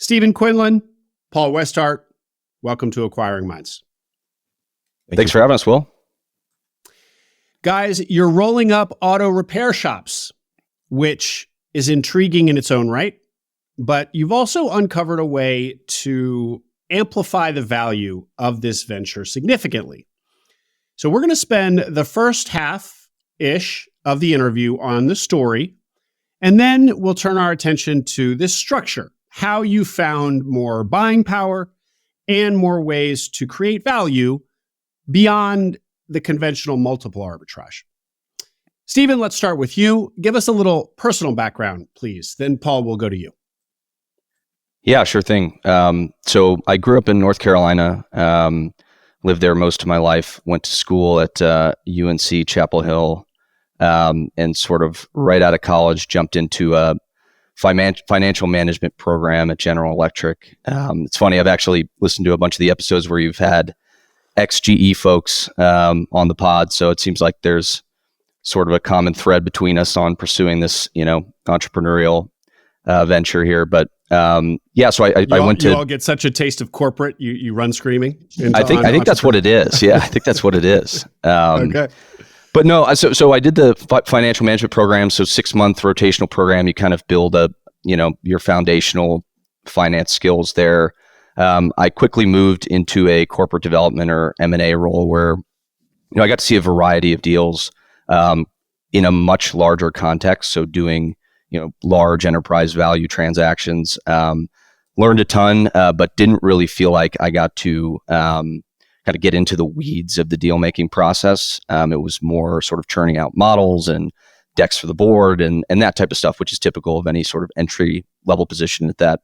Stephen Quindlen, Paul Westhart, welcome to Acquiring Minds. Thanks for having us, Will. Guys, you're rolling up auto repair shops, which is intriguing in its own right, but you've also uncovered a way to amplify the value of this venture significantly. So we're going to spend the first half-ish of the interview on the story, and then we'll turn our attention to this structure, how you found more buying power and more ways to create value beyond the conventional multiple arbitrage. Stephen, let's start with you. Give us a little personal background, please. Then Paul, will go to you. Yeah, sure thing. So I grew up in North Carolina, lived there most of my life, went to school at UNC Chapel Hill, and sort of right out of college jumped into a financial management program at General Electric. It's funny, I've actually listened to a bunch of the episodes where you've had ex-GE folks on the pod, so it seems like there's sort of a common thread between us on pursuing this, entrepreneurial venture here. But so I went to. You all get such a taste of corporate, you run screaming. I think that's what it is. Yeah, I think that's what it is. Okay. But no, so I did the financial management program. So 6-month rotational program. You kind of build your foundational finance skills there. I quickly moved into a corporate development or M&A role where, I got to see a variety of deals in a much larger context. So doing, large enterprise value transactions, learned a ton, but didn't really feel like I got to kind of get into the weeds of the deal making process. It was more sort of churning out models and decks for the board and that type of stuff, which is typical of any sort of entry level position at that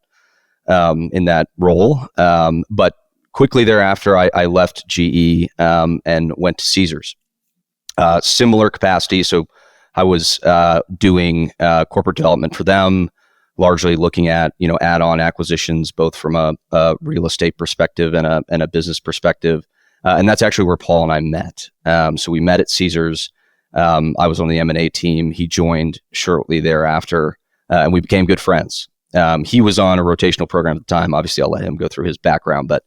in that role. But quickly thereafter, I left GE and went to Caesars. Similar capacity. So I was doing corporate development for them, largely looking at add-on acquisitions, both from a real estate perspective and a business perspective. And that's actually where Paul and I met. So we met at Caesars. I was on the M&A team. He joined shortly thereafter, and we became good friends. He was on a rotational program at the time. Obviously, I'll let him go through his background, but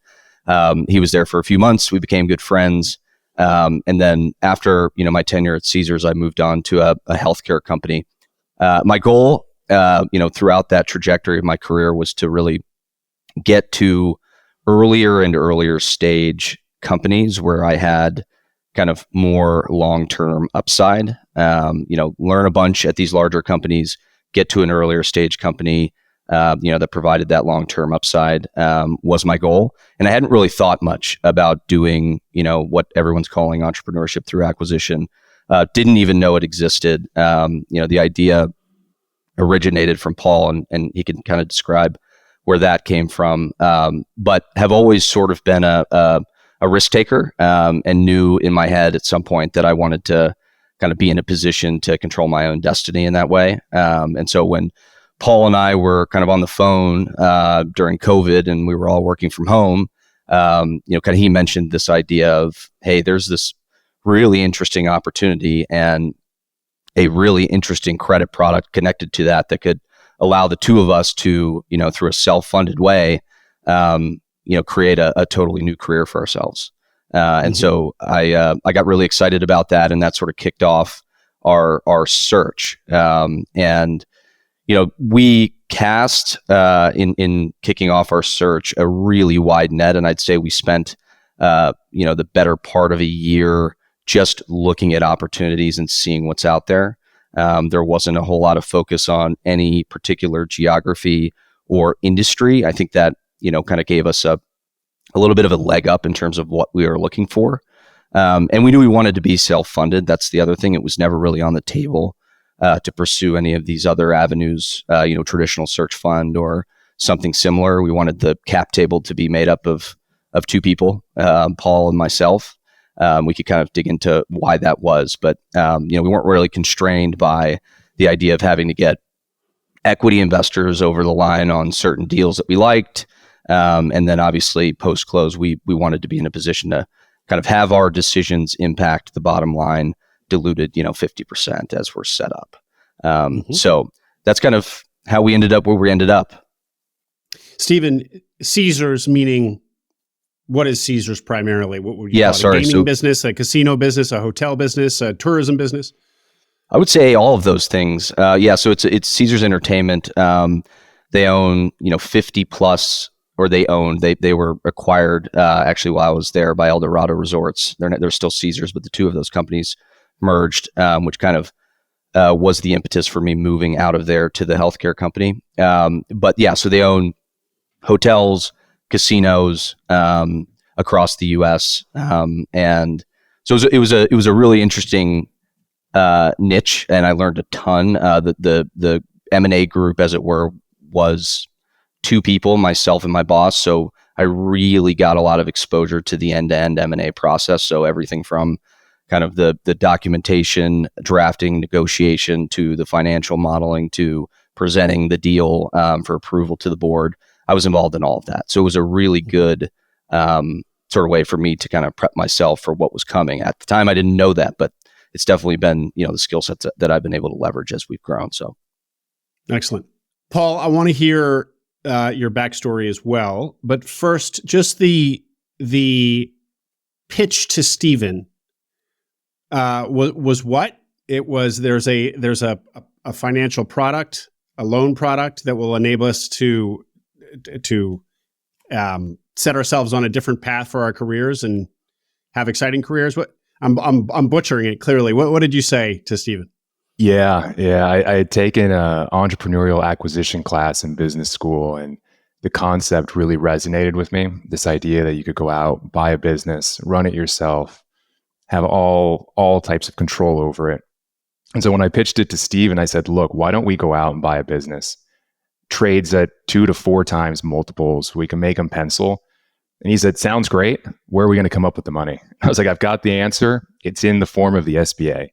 he was there for a few months. We became good friends. And then after, my tenure at Caesars, I moved on to a healthcare company. My goal, throughout that trajectory of my career was to really get to earlier and earlier stage companies where I had kind of more long-term upside, learn a bunch at these larger companies, get to an earlier stage company, that provided that long-term upside, was my goal. And I hadn't really thought much about doing, what everyone's calling entrepreneurship through acquisition. Didn't even know it existed. The idea originated from Paul, and he can kind of describe where that came from. But have always sort of been a risk taker, and knew in my head at some point that I wanted to kind of be in a position to control my own destiny in that way. And so when Paul and I were kind of on the phone during COVID and we were all working from home, kind of he mentioned this idea of, hey, there's this really interesting opportunity and a really interesting credit product connected to that could allow the two of us to, through a self-funded way, create a totally new career for ourselves. And so I got really excited about that, and that sort of kicked off our search. And we cast in kicking off our search a really wide net, and I'd say we spent the better part of a year just looking at opportunities and seeing what's out there. There wasn't a whole lot of focus on any particular geography or industry. I think that kind of gave us a little bit of a leg up in terms of what we were looking for, and we knew we wanted to be self-funded. That's the other thing; it was never really on the table to pursue any of these other avenues, traditional search fund or something similar. We wanted the cap table to be made up of two people, Paul and myself. We could kind of dig into why that was, but we weren't really constrained by the idea of having to get equity investors over the line on certain deals that we liked. And then obviously post-close, we wanted to be in a position to kind of have our decisions impact the bottom line, diluted, 50% as we're set up. So that's kind of how we ended up where we ended up. Stephen, Caesars meaning, what is Caesars primarily? What would you Yeah, call it? sorry. A gaming business, a casino business, a hotel business, a tourism business? I would say all of those things. So it's Caesars Entertainment. They own 50 plus, or they were acquired actually while I was there by Eldorado Resorts. They're still Caesars, but the two of those companies merged, which kind of was the impetus for me moving out of there to the healthcare company. But yeah, so they own hotels, casinos across the U.S. And so it was a really interesting niche, and I learned a ton. The M&A group, as it were, was two people, myself and my boss. So I really got a lot of exposure to the end-to-end M&A process. So everything from kind of the documentation, drafting, negotiation, to the financial modeling, to presenting the deal for approval to the board. I was involved in all of that. So it was a really good sort of way for me to kind of prep myself for what was coming. At the time, I didn't know that, but it's definitely been, the skill sets that I've been able to leverage as we've grown. So, excellent. Paul, I want to hear your backstory as well, but first, just the pitch to Stephen was what? It was there's a financial product, a loan product that will enable us to set ourselves on a different path for our careers and have exciting careers. What? I'm butchering it clearly. What did you say to Stephen? Yeah. I had taken an entrepreneurial acquisition class in business school, and the concept really resonated with me. This idea that you could go out, buy a business, run it yourself, have all types of control over it. And so when I pitched it to Stephen, I said, look, why don't we go out and buy a business? Trades at 2 to 4 times multiples. We can make them pencil. And he said, sounds great. Where are we going to come up with the money? I was like, I've got the answer. It's in the form of the SBA.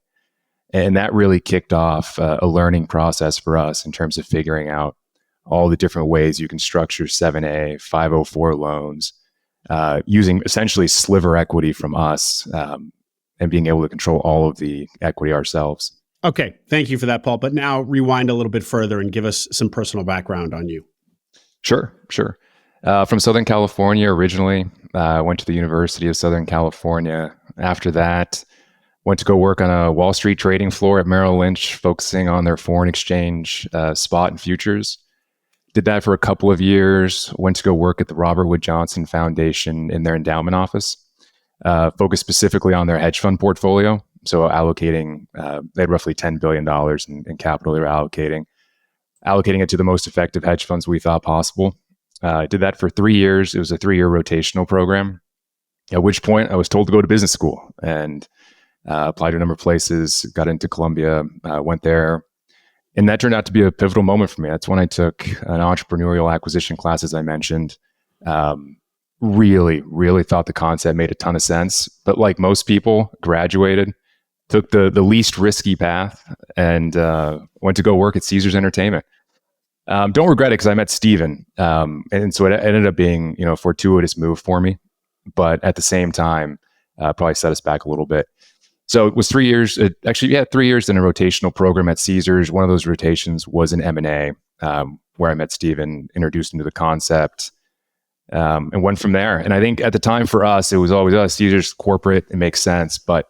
And that really kicked off a learning process for us in terms of figuring out all the different ways you can structure 7A, 504 loans, using essentially sliver equity from us, and being able to control all of the equity ourselves. Okay. Thank you for that, Paul. But now rewind a little bit further and give us some personal background on you. Sure. From Southern California originally. Went to the University of Southern California. After that, went to go work on a Wall Street trading floor at Merrill Lynch, focusing on their foreign exchange spot and futures. Did that for a couple of years. Went to go work at the Robert Wood Johnson Foundation in their endowment office, focused specifically on their hedge fund portfolio. So allocating, they had roughly $10 billion in capital they were allocating it to the most effective hedge funds we thought possible. I did that for 3 years. It was a 3-year rotational program, at which point I was told to go to business school, and applied to a number of places, got into Columbia, went there. And that turned out to be a pivotal moment for me. That's when I took an entrepreneurial acquisition class, as I mentioned. Really, really thought the concept made a ton of sense. But like most people, graduated, took the least risky path, and went to go work at Caesars Entertainment. Don't regret it, because I met Stephen. And so it ended up being, a fortuitous move for me. But at the same time, probably set us back a little bit. So it was 3 years. 3 years in a rotational program at Caesars. One of those rotations was in M&A, where I met Stephen, introduced him to the concept, and went from there. And I think at the time for us, it was always Caesars corporate. It makes sense. But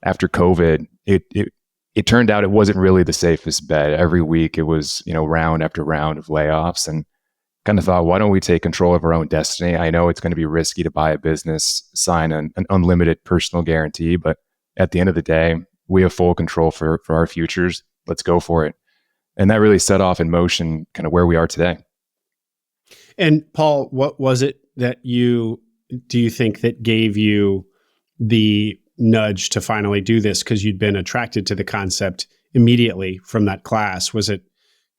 after COVID, it turned out it wasn't really the safest bet. Every week it was, round after round of layoffs, and kind of thought, why don't we take control of our own destiny? I know it's going to be risky to buy a business, sign an unlimited personal guarantee, but at the end of the day, we have full control for our futures. Let's go for it. And that really set off in motion kind of where we are today. And Paul, what was it that do you think that gave you the nudge to finally do this? Because you'd been attracted to the concept immediately from that class. Was it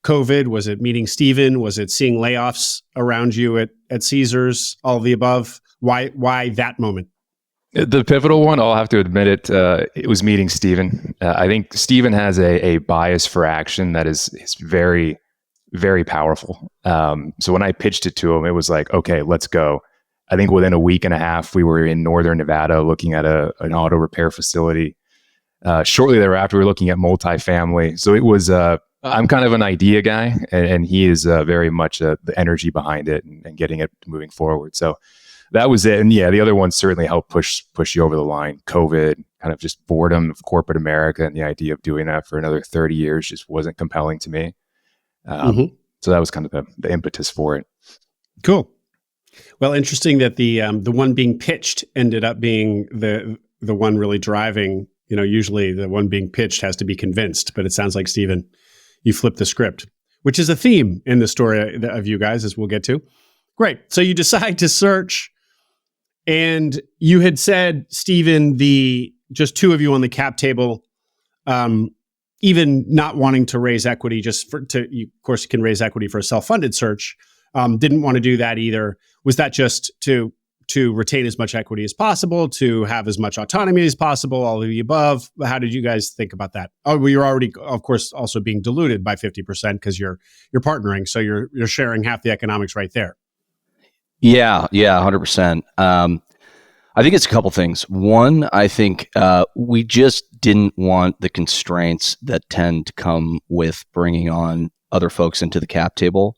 COVID? Was it meeting Stephen? Was it seeing layoffs around you at Caesars? All of the above? Why that moment? The pivotal one, I'll have to admit it was meeting Stephen. I think Stephen has a bias for action that is very, very powerful. So when I pitched it to him, it was like, okay, let's go. I think within a week and a half, we were in Northern Nevada looking at an auto repair facility. Shortly thereafter, we were looking at multifamily. So it was, I'm kind of an idea guy, and he is very much the energy behind it and getting it moving forward. So that was it. And yeah, the other ones certainly helped push you over the line. COVID, kind of just boredom of corporate America, and the idea of doing that for another 30 years just wasn't compelling to me. So that was kind of the impetus for it. Cool. Well, interesting that the one being pitched ended up being the one really driving. Usually the one being pitched has to be convinced, but it sounds like, Stephen, you flipped the script, which is a theme in the story of you guys, as we'll get to. Great. So you decide to search, and you had said, Stephen, just two of you on the cap table, even not wanting to raise equity you, of course, you can raise equity for a self-funded search. Didn't want to do that either. Was that just to retain as much equity as possible, to have as much autonomy as possible, all of the above? How did you guys think about that? Oh, well, you're already, of course, also being diluted by 50% because you're partnering, so you're sharing half the economics right there. Yeah, 100%. I think it's a couple things. One, I think we just didn't want the constraints that tend to come with bringing on other folks into the cap table.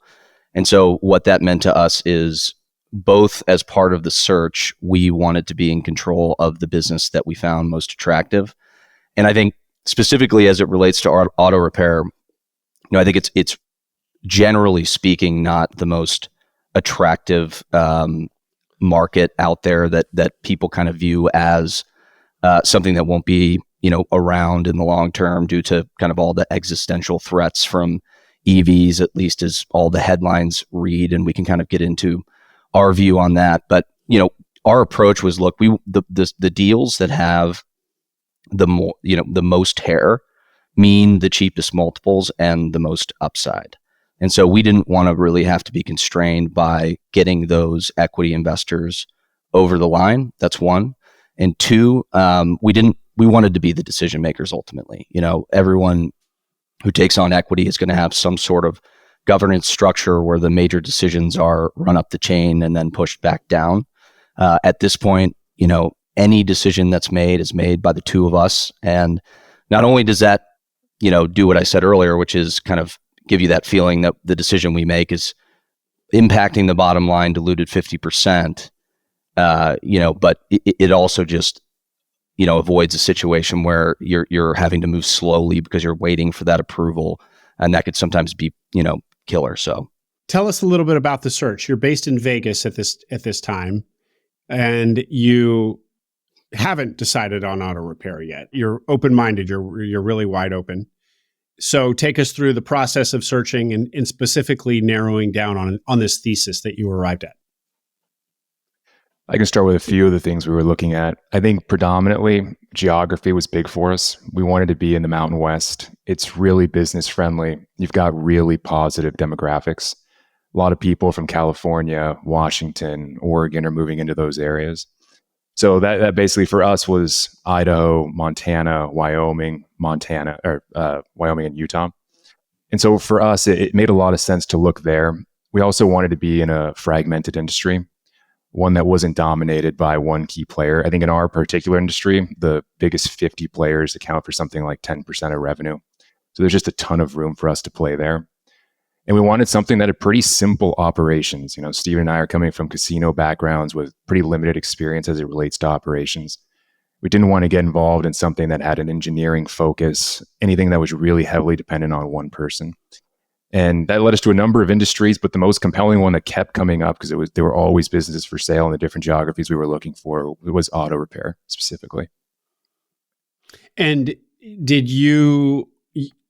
And so what that meant to us is, both as part of the search, we wanted to be in control of the business that we found most attractive. And I think specifically as it relates to auto repair, I think it's generally speaking not the most attractive market out there that people kind of view as something that won't be around in the long term due to kind of all the existential threats from EVs, at least as all the headlines read, and we can kind of get into our view on that. But our approach was, look, the deals that have the most hair mean the cheapest multiples and the most upside. And so we didn't want to really have to be constrained by getting those equity investors over the line. That's one. And two, we wanted to be the decision makers ultimately. Everyone who takes on equity is going to have some sort of governance structure where the major decisions are run up the chain and then pushed back down. At this point, any decision that's made is made by the two of us. And not only does that, do what I said earlier, which is kind of give you that feeling that the decision we make is impacting the bottom line, diluted 50%, but it also just, avoids a situation where you're having to move slowly because you're waiting for that approval. And that could sometimes be, killer. So tell us a little bit about the search. You're based in Vegas at this time, and you haven't decided on auto repair yet. You're open-minded. You're really wide open. So take us through the process of searching and specifically narrowing down on this thesis that you arrived at. I can start with a few of the things we were looking at. I think predominantly geography was big for us. We wanted to be in the Mountain West. It's really business friendly. You've got really positive demographics. A lot of people from California, Washington, Oregon are moving into those areas. So that basically for us was Idaho, Montana, Wyoming, Wyoming and Utah. And so for us, it made a lot of sense to look there. We also wanted to be in a fragmented industry, one that wasn't dominated by one key player. I think in our particular industry, the biggest 50 players account for something like 10% of revenue. So there's just a ton of room for us to play there. And we wanted something that had pretty simple operations. Steven and I are coming from casino backgrounds with pretty limited experience as it relates to operations. We didn't want to get involved in something that had an engineering focus, anything that was really heavily dependent on one person. And that led us to a number of industries, but the most compelling one that kept coming up, because there were always businesses for sale in the different geographies we were looking for, was auto repair specifically. And did you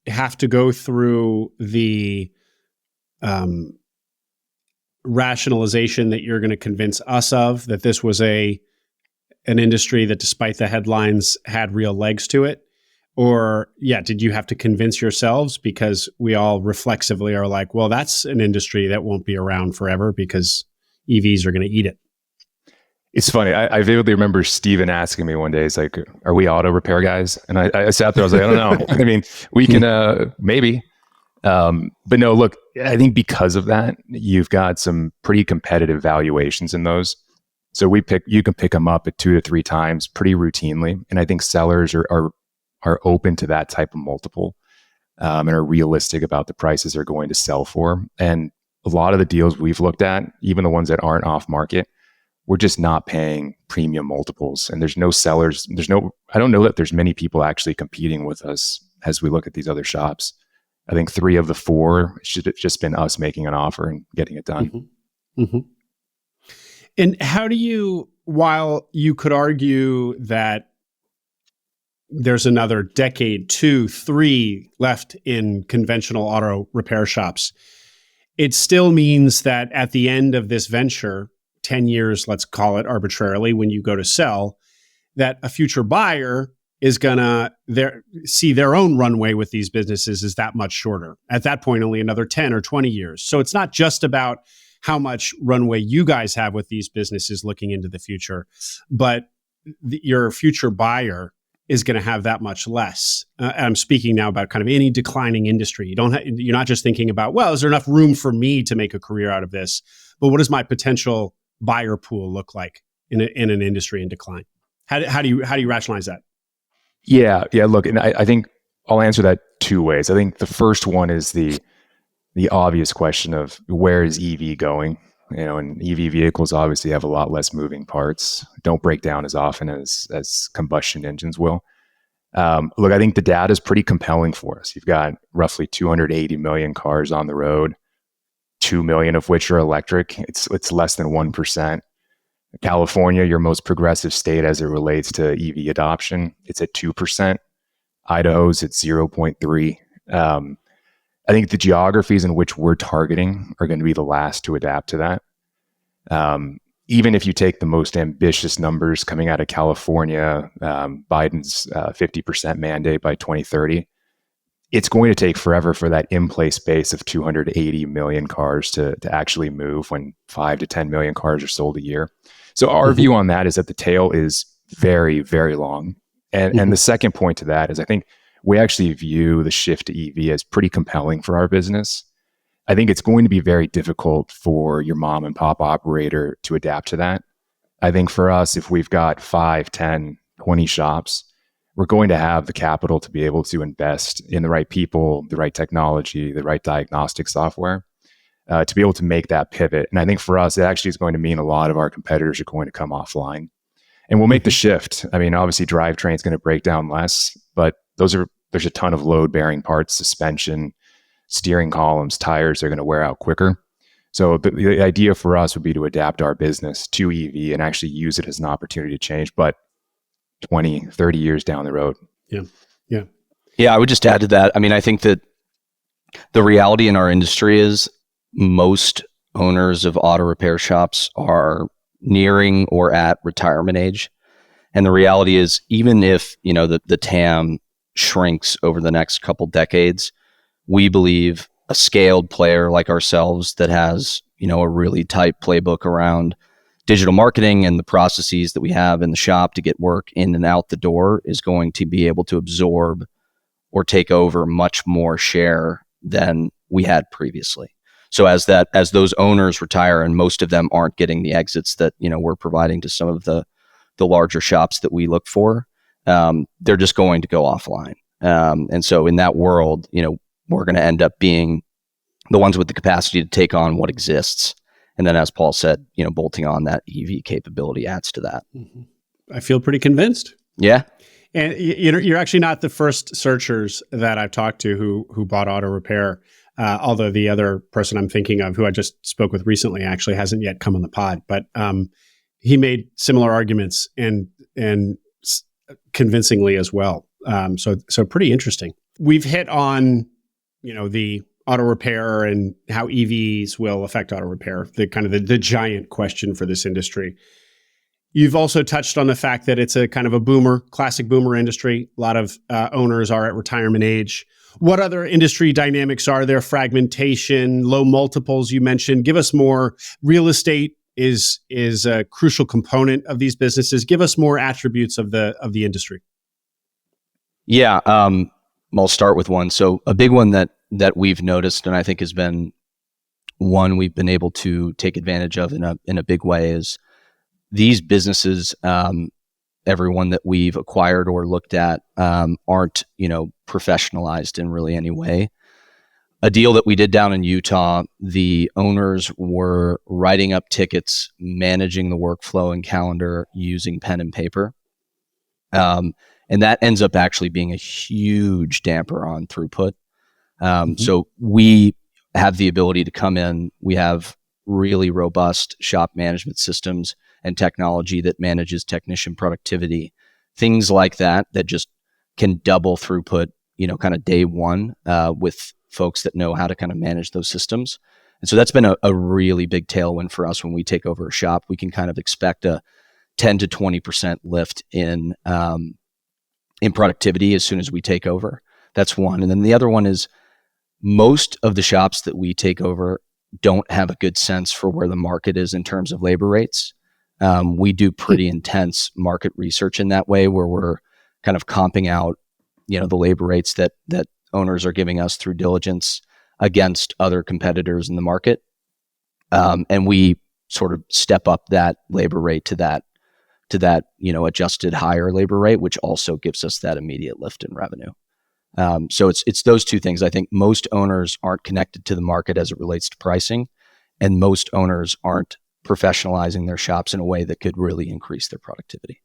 have to go through the rationalization that you're going to convince us of, that this was an industry that, despite the headlines, had real legs to it? Or, did you have to convince yourselves? Because we all reflexively are like, well, that's an industry that won't be around forever because EVs are going to eat it. It's funny. I vividly remember Steven asking me one day, he's like, are we auto repair guys? And I sat there, I was like, I don't know. I mean, we can, maybe. But no, look, I think because of that, you've got some pretty competitive valuations in those. So you can pick them up at 2 to 3 times pretty routinely. And I think sellers are open to that type of multiple. and are realistic about the prices they're going to sell for. And a lot of the deals we've looked at, even the ones that aren't off market, we're just not paying premium multiples. And there's no sellers. I don't know that there's many people actually competing with us as we look at these other shops. I think 3 of the 4 should have just been us making an offer and getting it done. Mm-hmm. Mm-hmm. And how do you, while you could argue that there's another decade, 2, 3 left in conventional auto repair shops, it still means that at the end of this venture, 10 years, let's call it arbitrarily, when you go to sell, that a future buyer is going to see their own runway with these businesses is that much shorter. At that point, only another 10 or 20 years. So it's not just about how much runway you guys have with these businesses looking into the future, but your future buyer is going to have that much less. I'm speaking now about kind of any declining industry. You're not just thinking about, well, is there enough room for me to make a career out of this? But what does my potential buyer pool look like in an industry in decline? How do you rationalize that? Yeah. Look, and I think I'll answer that 2 ways. I think the first one is the obvious question of where is EV going? And EV vehicles obviously have a lot less moving parts, don't break down as often as combustion engines will. Look, I think the data is pretty compelling for us. You've got roughly 280 million cars on the road, 2 million of which are electric. It's less than 1%. California, your most progressive state as it relates to EV adoption, it's at 2%. Idaho's at 0.3%. I think the geographies in which we're targeting are going to be the last to adapt to that. Even if you take the most ambitious numbers coming out of California, Biden's 50% mandate by 2030, it's going to take forever for that in-place base of 280 million cars to actually move when 5 to 10 million cars are sold a year. So our view on that is that the tail is very, very long. And the second point to that is I think we actually view the shift to EV as pretty compelling for our business. I think it's going to be very difficult for your mom and pop operator to adapt to that. I think for us, if we've got 5, 10, 20 shops, we're going to have the capital to be able to invest in the right people, the right technology, the right diagnostic software to be able to make that pivot. And I think for us, it actually is going to mean a lot of our competitors are going to come offline. And we'll make the shift. I mean, obviously, drivetrain is going to break down less, but there's a ton of load-bearing parts, suspension, steering columns, tires are going to wear out quicker. So the idea for us would be to adapt our business to EV and actually use it as an opportunity to change, but 20, 30 years down the road. Yeah, I would just add to that. I mean, I think that the reality in our industry is most owners of auto repair shops are nearing or at retirement age. And the reality is, even if, the TAM shrinks over the next couple decades, we believe a scaled player like ourselves that has, a really tight playbook around digital marketing and the processes that we have in the shop to get work in and out the door is going to be able to absorb or take over much more share than we had previously. So as those owners retire, and most of them aren't getting the exits that, we're providing to some of the larger shops that we look for, they're just going to go offline. And so in that world, we're going to end up being the ones with the capacity to take on what exists. And then, as Paul said, bolting on that EV capability adds to that. Mm-hmm. I feel pretty convinced. Yeah. And you're actually not the first searchers that I've talked to who bought auto repair. Although the other person I'm thinking of, who I just spoke with recently, actually hasn't yet come on the pod, but he made similar arguments and convincingly as well. So pretty interesting. We've hit on, the auto repair and how EVs will affect auto repair, the kind of the giant question for this industry. You've also touched on the fact that it's a kind of a classic boomer industry. A lot of owners are at retirement age. What other industry dynamics are there? Fragmentation, low multiples you mentioned. Give us more. Real estate is a crucial component of these businesses. Give us more attributes of the industry. Yeah, I'll start with one. So a big one that we've noticed, and I think has been one we've been able to take advantage of in a big way, is these businesses everyone that we've acquired or looked at aren't, professionalized in really any way. A deal that we did down in Utah, the owners were writing up tickets, managing the workflow and calendar using pen and paper. And that ends up actually being a huge damper on throughput. So we have the ability to come in. We have really robust shop management systems and technology that manages technician productivity, things like that just can double throughput, kind of day one with folks that know how to kind of manage those systems. And so that's been a really big tailwind for us when we take over a shop. We can kind of expect a 10 to 20% lift in productivity as soon as we take over. That's one. And then the other one is most of the shops that we take over don't have a good sense for where the market is in terms of labor rates. We do pretty intense market research in that way, where we're kind of comping out, the labor rates that owners are giving us through diligence against other competitors in the market. And we sort of step up that labor rate to that, adjusted higher labor rate, which also gives us that immediate lift in revenue. So it's those two things. I think most owners aren't connected to the market as it relates to pricing, and most owners aren't professionalizing their shops in a way that could really increase their productivity.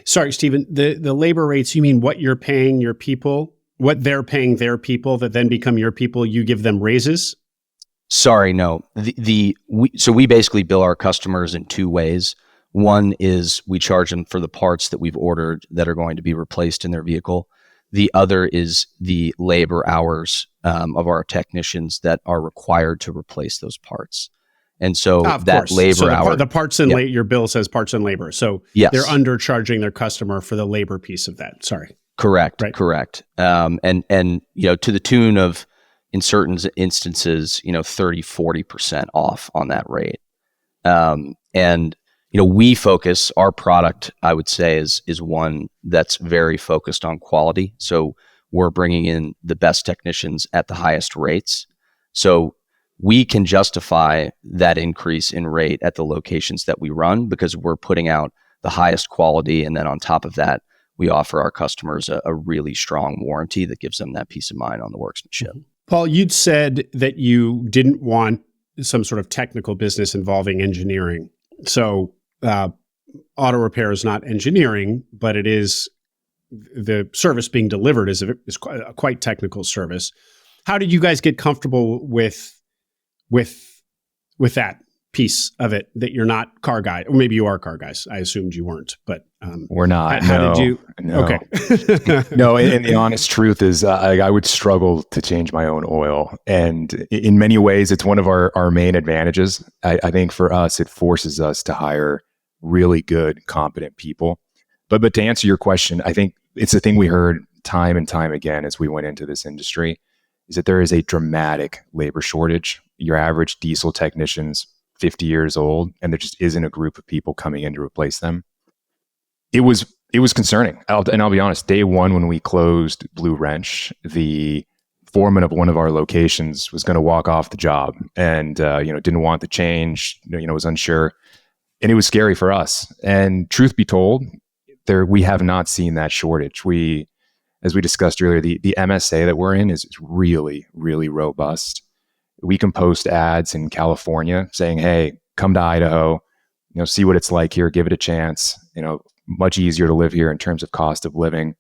Sorry, Stephen, the labor rates, you mean what you're paying your people, what they're paying their people that then become your people, you give them raises? Sorry, no. So we basically bill our customers in two ways. One is we charge them for the parts that we've ordered that are going to be replaced in their vehicle. The other is the labor hours of our technicians that are required to replace those parts. And so that labor hour, the parts and your bill says parts and labor. So yes, they're undercharging their customer for the labor piece of that. Sorry. Correct. Right. Correct. And to the tune of, in certain instances, 30, 40% off on that rate. And we focus, our product, I would say, is one that's very focused on quality. So we're bringing in the best technicians at the highest rates. So we can justify that increase in rate at the locations that we run because we're putting out the highest quality. And then on top of that, we offer our customers a really strong warranty that gives them that peace of mind on the workmanship. Paul, you'd said that you didn't want some sort of technical business involving engineering. So auto repair is not engineering, but it is the service being delivered is a quite technical service. How did you guys get comfortable with that piece of it, that you're not car guy? Or maybe you are car guys. I assumed you weren't, but we're not. How did you? No. Okay. No, and the honest truth is I would struggle to change my own oil. And in many ways, it's one of our main advantages. I think for us, it forces us to hire really good, competent people. But to answer your question, I think it's the thing we heard time and time again as we went into this industry, is that there is a dramatic labor shortage. Your average diesel technician's 50 years old, and there just isn't a group of people coming in to replace them. It was concerning. I'll be honest, day one when we closed Blue Wrench, the foreman of one of our locations was going to walk off the job and didn't want the change, was unsure. And it was scary for us. And truth be told, we have not seen that shortage. As we discussed earlier, the MSA that we're in is really, really robust. We can post ads in California saying, hey, come to Idaho, see what it's like here, give it a chance. Much easier to live here in terms of cost of living,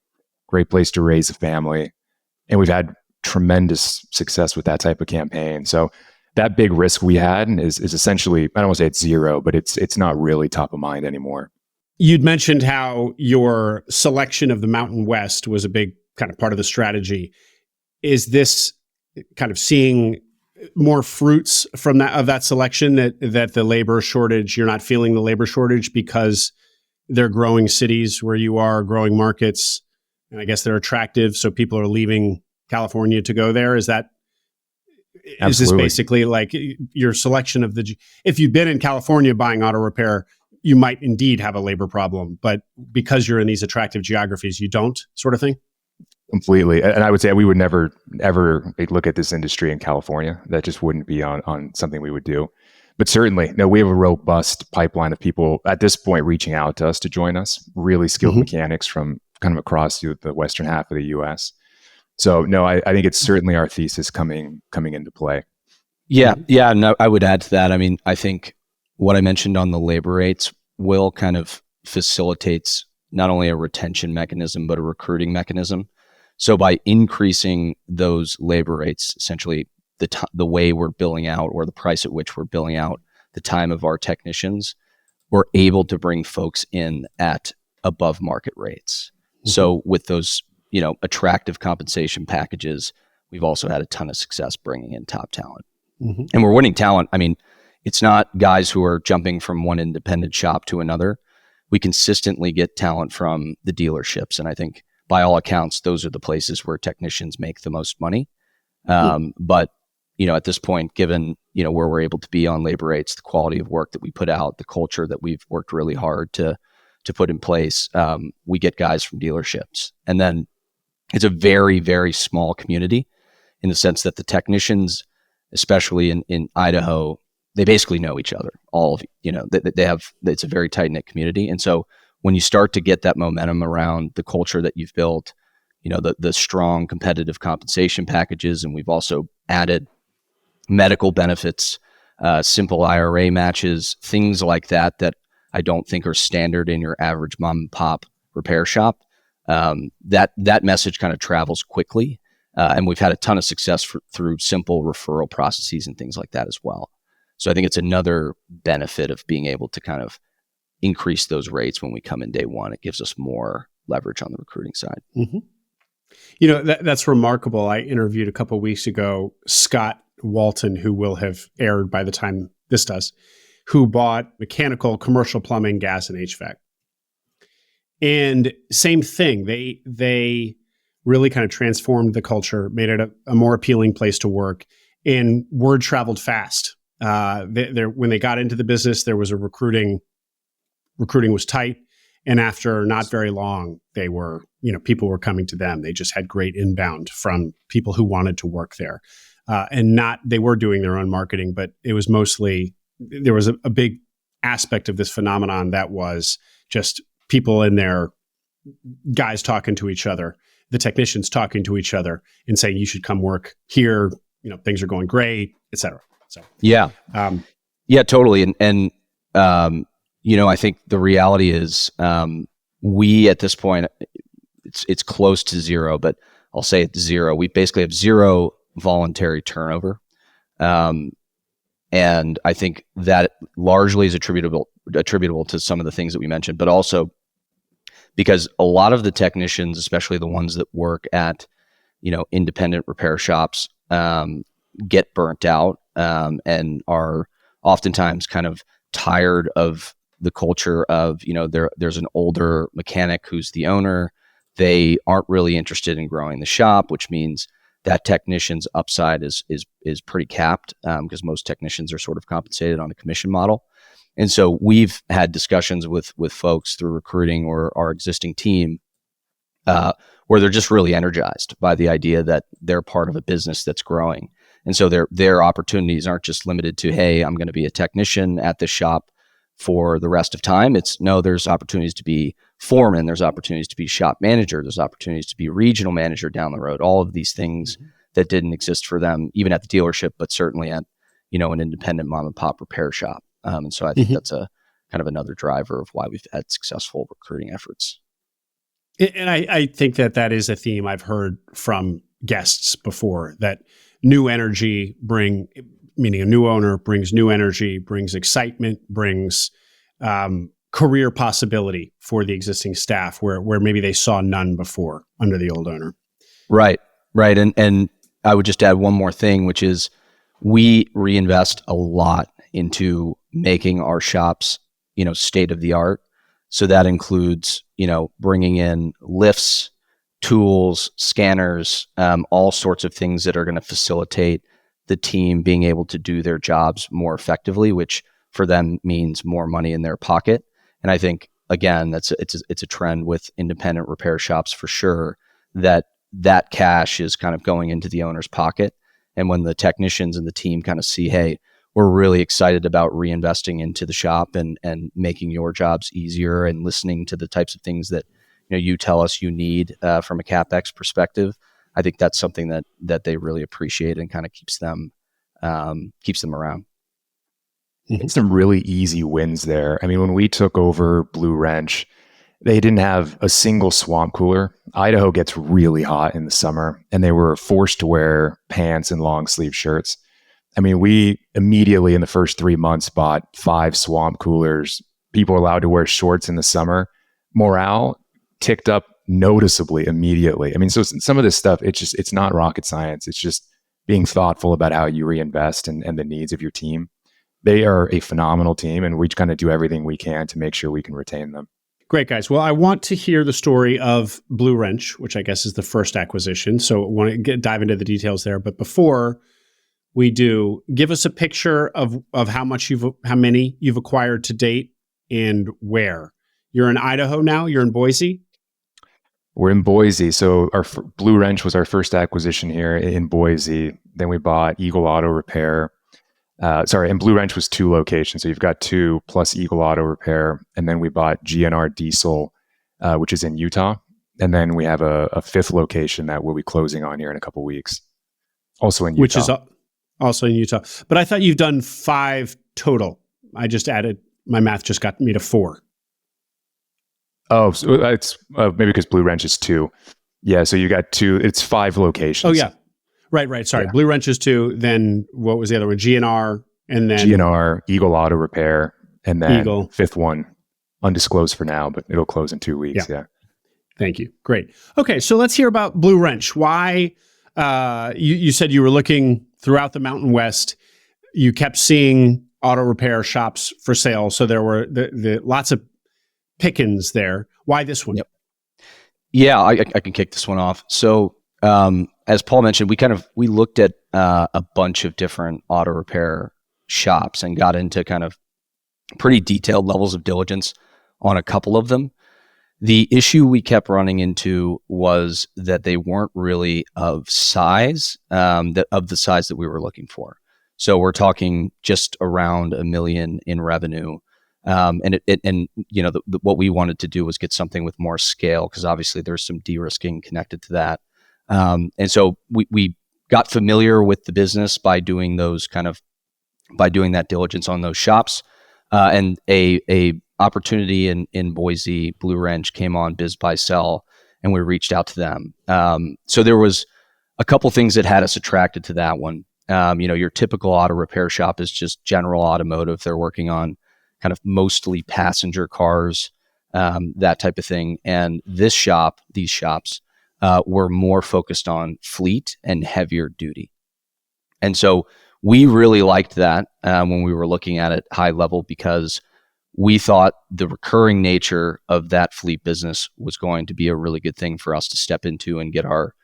great place to raise a family. And we've had tremendous success with that type of campaign. So that big risk we had is essentially, I don't want to say it's zero, but it's not really top of mind anymore. You'd mentioned how your selection of the Mountain West was a big kind of part of the strategy. Is this kind of seeing more fruits from that selection, that the labor shortage, you're not feeling the labor shortage because they're growing cities where you are, growing markets, and I guess they're attractive, so people are leaving California to go there? Is this basically like your selection of if you'd been in California buying auto repair, you might indeed have a labor problem, but because you're in these attractive geographies, you don't, sort of thing? Completely. And I would say we would never, ever look at this industry in California. That just wouldn't be on something we would do. But certainly, no, we have a robust pipeline of people at this point reaching out to us to join us, really skilled mechanics from kind of across the western half of the US. So no, I think it's certainly our thesis coming into play. Yeah. No, I would add to that. I mean, I think what I mentioned on the labor rates will kind of facilitates not only a retention mechanism, but a recruiting mechanism. So by increasing those labor rates, essentially the way we're billing out, or the price at which we're billing out the time of our technicians, we're able to bring folks in at above market rates. So with those, attractive compensation packages, we've also had a ton of success bringing in top talent. And we're winning talent. I mean, it's not guys who are jumping from one independent shop to another. We consistently get talent from the dealerships. And I think by all accounts, those are the places where technicians make the most money. But, at this point, given, where we're able to be on labor rates, the quality of work that we put out, the culture that we've worked really hard to put in place, we get guys from dealerships. And then it's a very, very small community in the sense that the technicians, especially in Idaho, they basically know each other. All of they have. It's a very tight knit community, and so when you start to get that momentum around the culture that you've built, the strong competitive compensation packages, and we've also added medical benefits, simple IRA matches, things like that I don't think are standard in your average mom and pop repair shop. That message kind of travels quickly. And we've had a ton of success through simple referral processes and things like that as well. So I think it's another benefit of being able to kind of increase those rates when we come in day one. It gives us more leverage on the recruiting side. That's remarkable. I interviewed a couple of weeks ago Scott Walton, who will have aired by the time this does, who bought mechanical, commercial plumbing, gas, and HVAC. And same thing. They really kind of transformed the culture, made it a more appealing place to work, and word traveled fast. When they got into the business, there was recruiting was tight, and after not very long, they were, people were coming to them. They just had great inbound from people who wanted to work there, they were doing their own marketing, but it was mostly, there was a big aspect of this phenomenon that was just people in there, guys talking to each other, the technicians talking to each other and saying, you should come work here. Things are going great, et cetera. So, yeah, totally. And I think the reality is, we, at this point, it's close to zero, but I'll say it's zero. We basically have zero voluntary turnover. And I think that largely is attributable to some of the things that we mentioned, but also because a lot of the technicians, especially the ones that work at, independent repair shops, get burnt out, and are oftentimes kind of tired of the culture of, there's an older mechanic who's the owner. They aren't really interested in growing the shop, which means that technician's upside is pretty capped, because most technicians are sort of compensated on a commission model. And so we've had discussions with folks through recruiting or our existing team, where they're just really energized by the idea that they're part of a business that's growing. And so their opportunities aren't just limited to, hey, I'm going to be a technician at this shop for the rest of time. There's opportunities to be foreman, there's opportunities to be shop manager, there's opportunities to be regional manager down the road, all of these things that didn't exist for them, even at the dealership, but certainly at, an independent mom and pop repair shop. And so I think that's a kind of another driver of why we've had successful recruiting efforts. And I think that is a theme I've heard from guests before, that new energy meaning a new owner brings new energy, brings excitement, brings career possibility for the existing staff where maybe they saw none before under the old owner. Right. And I would just add one more thing, which is we reinvest a lot into making our shops, state of the art. So that includes, bringing in lifts, tools, scanners, all sorts of things that are going to facilitate the team being able to do their jobs more effectively, which for them means more money in their pocket. And I think, again, it's a trend with independent repair shops for sure, that cash is kind of going into the owner's pocket. And when the technicians and the team kind of see, hey, we're really excited about reinvesting into the shop and making your jobs easier and listening to the types of things that you tell us you need from a CapEx perspective. I think that's something that they really appreciate and kind of keeps them around. It's some really easy wins there. I mean, when we took over Blue Wrench, they didn't have a single swamp cooler. Idaho gets really hot in the summer, and they were forced to wear pants and long sleeve shirts. I mean, we immediately in the first 3 months bought 5 swamp coolers. People were allowed to wear shorts in the summer. Morale ticked up noticeably immediately. I mean, so some of this stuff, it's not rocket science. It's just being thoughtful about how you reinvest and the needs of your team. They are a phenomenal team, and we kind of do everything we can to make sure we can retain them. Great, guys. Well, I want to hear the story of Blue Wrench, which I guess is the first acquisition. So I want to dive into the details there. But before we do, give us a picture of how many you've acquired to date and where. You're in Idaho now? You're in Boise? We're in Boise. So our Blue Wrench was our first acquisition here in Boise. Then we bought Eagle Auto Repair. And Blue Wrench was 2 locations. So you've got 2 plus Eagle Auto Repair. And then we bought GNR Diesel, which is in Utah. And then we have a 5th location that we'll be closing on here in a couple weeks. Also in Utah. Which is also in Utah. But I thought you've done 5 total. I just added, my math just got me to 4. Oh, so it's maybe because Blue Wrench is 2. Yeah, so you got 2. It's 5 locations. Oh, yeah. Right. Sorry. Yeah. Blue Wrench is 2. Then what was the other one? GNR, and then GNR, Eagle Auto Repair, and then Eagle. 5th one, undisclosed for now, but it'll close in 2 weeks. Yeah. Thank you. Great. Okay, so let's hear about Blue Wrench. Why? You said you were looking throughout the Mountain West. You kept seeing auto repair shops for sale, so there were the lots of pickings there. Why this one? Yep. Yeah, I can kick this one off. So as Paul mentioned, we looked at a bunch of different auto repair shops and got into kind of pretty detailed levels of diligence on a couple of them. The issue we kept running into was that they weren't really of size, of the size that we were looking for. So we're talking just around $1 million in revenue. What we wanted to do was get something with more scale, because obviously there's some de-risking connected to that. And so we got familiar with the business by doing that diligence on those shops. And a opportunity in Boise, Blue Wrench, came on Biz Buy Sell, and we reached out to them. So there was a couple things that had us attracted to that one. Your typical auto repair shop is just general automotive. They're working on kind of mostly passenger cars, that type of thing. And these shops were more focused on fleet and heavier duty. And so we really liked that when we were looking at it high level, because we thought the recurring nature of that fleet business was going to be a really good thing for us to step into and get our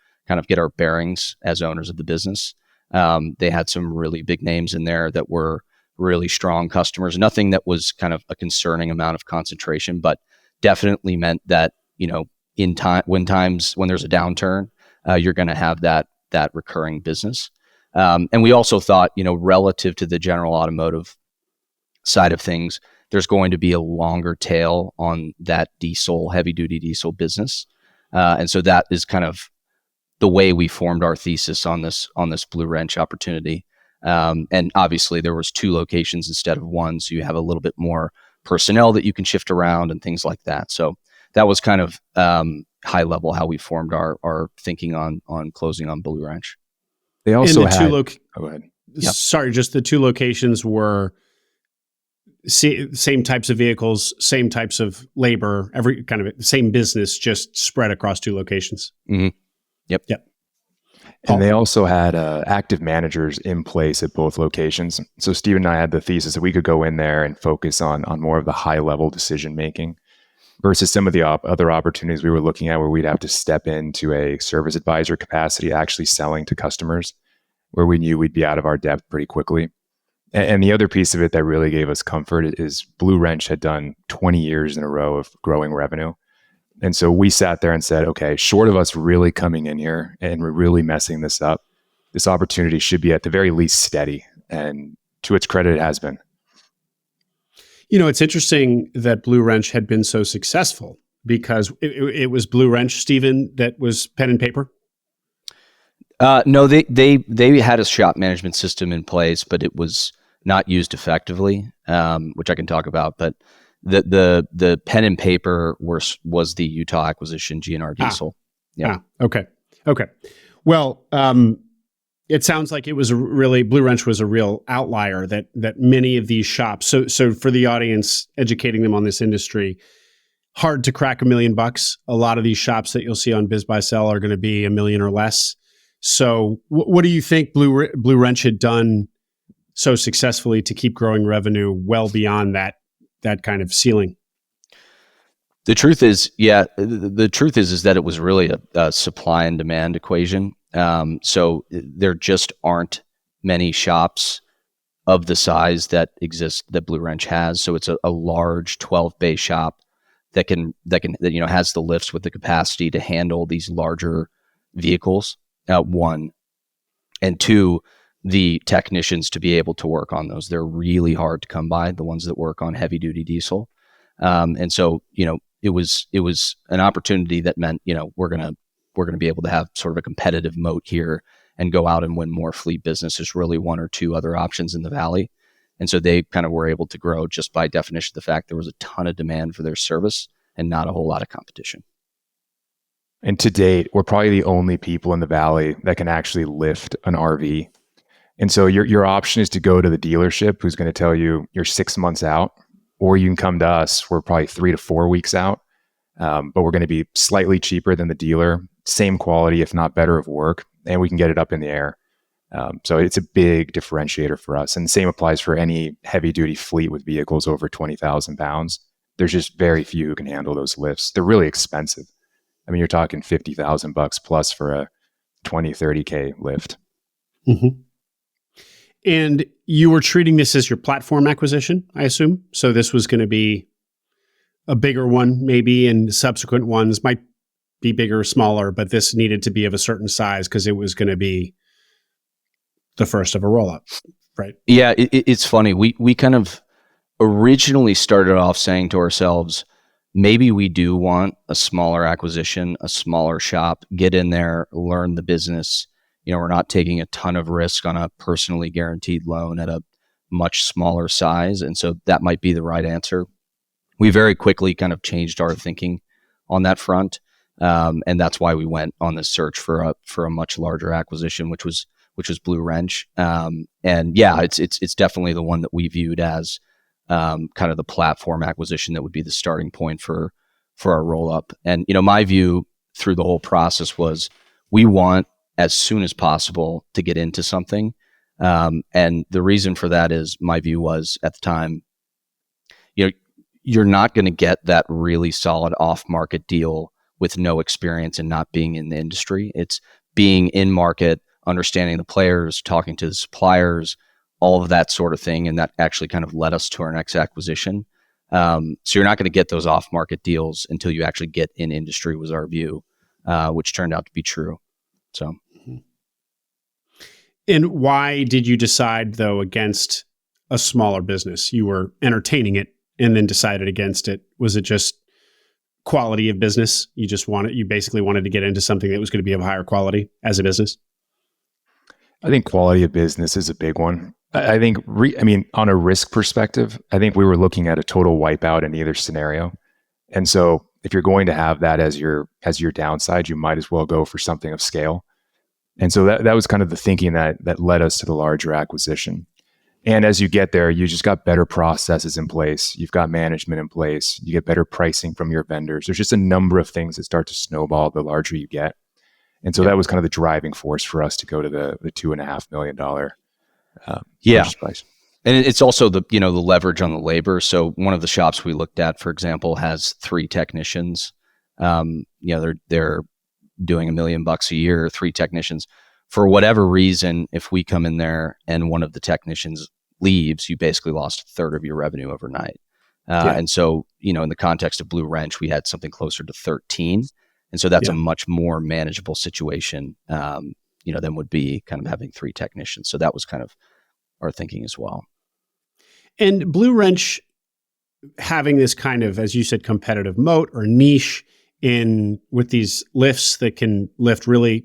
bearings as owners of the business. They had some really big names in there that were really strong customers. Nothing that was kind of a concerning amount of concentration, but definitely meant that, when there's a downturn, you're going to have that recurring business. And we also thought, relative to the general automotive side of things, there's going to be a longer tail on that heavy duty diesel business. And so that is kind of the way we formed our thesis on this Blue Wrench opportunity. And obviously there was 2 locations instead of 1. So you have a little bit more personnel that you can shift around and things like that. So that was kind of high level how we formed our thinking on closing on Blue Wrench. They also had go ahead. Yep. Sorry, just the 2 locations were same types of vehicles, same types of labor, every kind of same business, just spread across 2 locations. Mm-hmm. Yep. And they also had active managers in place at both locations. So Steve and I had the thesis that we could go in there and focus on more of the high level decision making, versus some of the other opportunities we were looking at where we'd have to step into a service advisor capacity, actually selling to customers, where we knew we'd be out of our depth pretty quickly. And the other piece of it that really gave us comfort is Blue Wrench had done 20 years in a row of growing revenue. And so we sat there and said, okay, short of us really coming in here and we're really messing this up, this opportunity should be at the very least steady. And to its credit, it has been. It's interesting that Blue Wrench had been so successful because it was Blue Wrench, Stephen, that was pen and paper. No, they had a shop management system in place, but it was not used effectively, which I can talk about. But the pen and paper was the Utah acquisition, GNR Diesel. Okay. Well, it sounds like it was Blue Wrench was a real outlier that many of these shops. So for the audience, educating them on this industry, hard to crack $1 million. A lot of these shops that you'll see on Biz Buy Sell are going to be $1 million or less. So what do you think Blue Wrench had done so successfully to keep growing revenue well beyond that kind of ceiling? The truth is, the truth is that it was really a supply and demand equation. So there just aren't many shops of the size that exist that Blue Wrench has. So it's a large 12-bay shop that has the lifts with the capacity to handle these larger vehicles. One, and two, the technicians to be able to work on those. They're really hard to come by, the ones that work on heavy duty diesel. And so, it was an opportunity that meant, we're going to be able to have sort of a competitive moat here and go out and win more fleet business. There's really one or two other options in the Valley. And so they kind of were able to grow just by definition, the fact there was a ton of demand for their service and not a whole lot of competition. And to date, we're probably the only people in the Valley that can actually lift an RV. And so your option is to go to the dealership who's going to tell you you're 6 months out, or you can come to us. We're probably 3 to 4 weeks out, but we're going to be slightly cheaper than the dealer, same quality, if not better of work, and we can get it up in the air. So it's a big differentiator for us. And the same applies for any heavy duty fleet with vehicles over 20,000 pounds. There's just very few who can handle those lifts. They're really expensive. I mean, you're talking $50,000 plus for a 20, 30K lift. Mm-hmm. And you were treating this as your platform acquisition, I assume? So this was going to be a bigger one, maybe, and subsequent ones might be bigger or smaller, but this needed to be of a certain size because it was going to be the first of a roll-up, right? Yeah, it's funny. We kind of originally started off saying to ourselves, maybe we do want a smaller acquisition, a smaller shop, get in there, learn the business. We're not taking a ton of risk on a personally guaranteed loan at a much smaller size. And so that might be the right answer. We very quickly kind of changed our thinking on that front. And that's why we went on this search for a much larger acquisition, which was Blue Wrench. And yeah, it's definitely the one that we viewed as kind of the platform acquisition that would be the starting point for our roll up. And, my view through the whole process was we want as soon as possible to get into something. And the reason for that is my view was at the time, you're not going to get that really solid off-market deal with no experience and not being in the industry. It's being in market, understanding the players, talking to the suppliers, all of that sort of thing. And that actually kind of led us to our next acquisition. So you're not going to get those off-market deals until you actually get in industry was our view, which turned out to be true. So. And why did you decide, though, against a smaller business? You were entertaining it and then decided against it. Was it just quality of business? You basically wanted to get into something that was going to be of higher quality as a business? I think quality of business is a big one. I think, on a risk perspective, I think we were looking at a total wipeout in either scenario. And so if you're going to have that as your downside, you might as well go for something of scale. And so that was kind of the thinking that led us to the larger acquisition. And as you get there, you just got better processes in place. You've got management in place. You get better pricing from your vendors. There's just a number of things that start to snowball the larger you get. And so that was kind of the driving force for us to go to the $2.5 million purchase price. And it's also the leverage on the labor. So one of the shops we looked at, for example, has 3 technicians. They're doing $1 million a year, 3 technicians. For whatever reason, if we come in there and one of the technicians leaves, you basically lost a third of your revenue overnight. And so, in the context of Blue Wrench, we had something closer to 13. And so that's a much more manageable situation, than would be kind of having 3 technicians. So that was kind of our thinking as well. And Blue Wrench having this kind of, as you said, competitive moat or niche in with these lifts that can lift really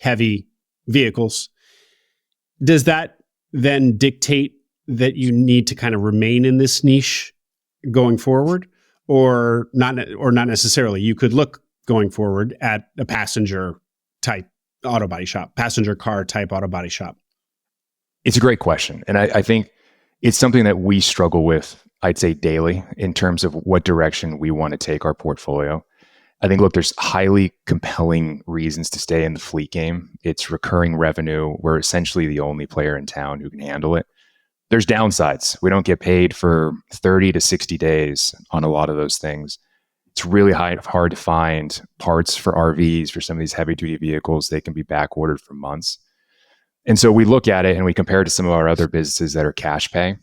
heavy vehicles, does that then dictate that you need to kind of remain in this niche going forward, or not necessarily? You could look going forward at a passenger type auto body shop, passenger car type auto body shop. It's a great question. And I think it's something that we struggle with, I'd say daily, in terms of what direction we want to take our portfolio. I think, look, there's highly compelling reasons to stay in the fleet game. It's recurring revenue. We're essentially the only player in town who can handle it. There's downsides. We don't get paid for 30 to 60 days on a lot of those things. It's really hard to find parts for RVs, for some of these heavy duty vehicles. They can be back ordered for months. And so we look at it and we compare it to some of our other businesses that are cash pay.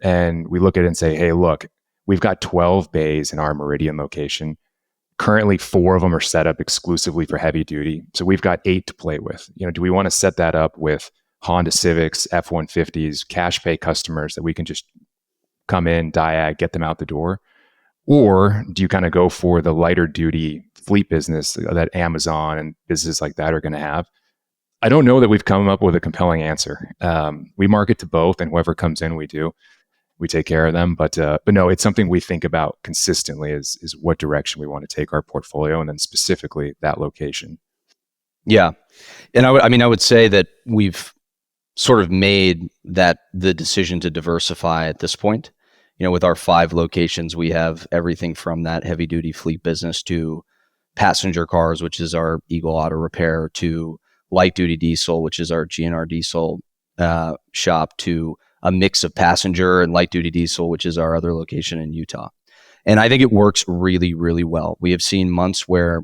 And we look at it and say, hey, look, we've got 12 bays in our Meridian location. Currently, 4 of them are set up exclusively for heavy duty. So we've got 8 to play with. Do we want to set that up with Honda Civics, F-150s, cash pay customers that we can just come in, diag, get them out the door? Or do you kind of go for the lighter duty fleet business that Amazon and businesses like that are going to have? I don't know that we've come up with a compelling answer. We market to both, and whoever comes in, we take care of them. But no, it's something we think about consistently is what direction we want to take our portfolio, and then specifically that location. Yeah. And I would say that we've sort of made the decision to diversify at this point. With our 5 locations, we have everything from that heavy duty fleet business to passenger cars, which is our Eagle Auto Repair, to light duty diesel, which is our GNR diesel shop, to a mix of passenger and light duty diesel, which is our other location in Utah. And I think it works really, really well. We have seen months where,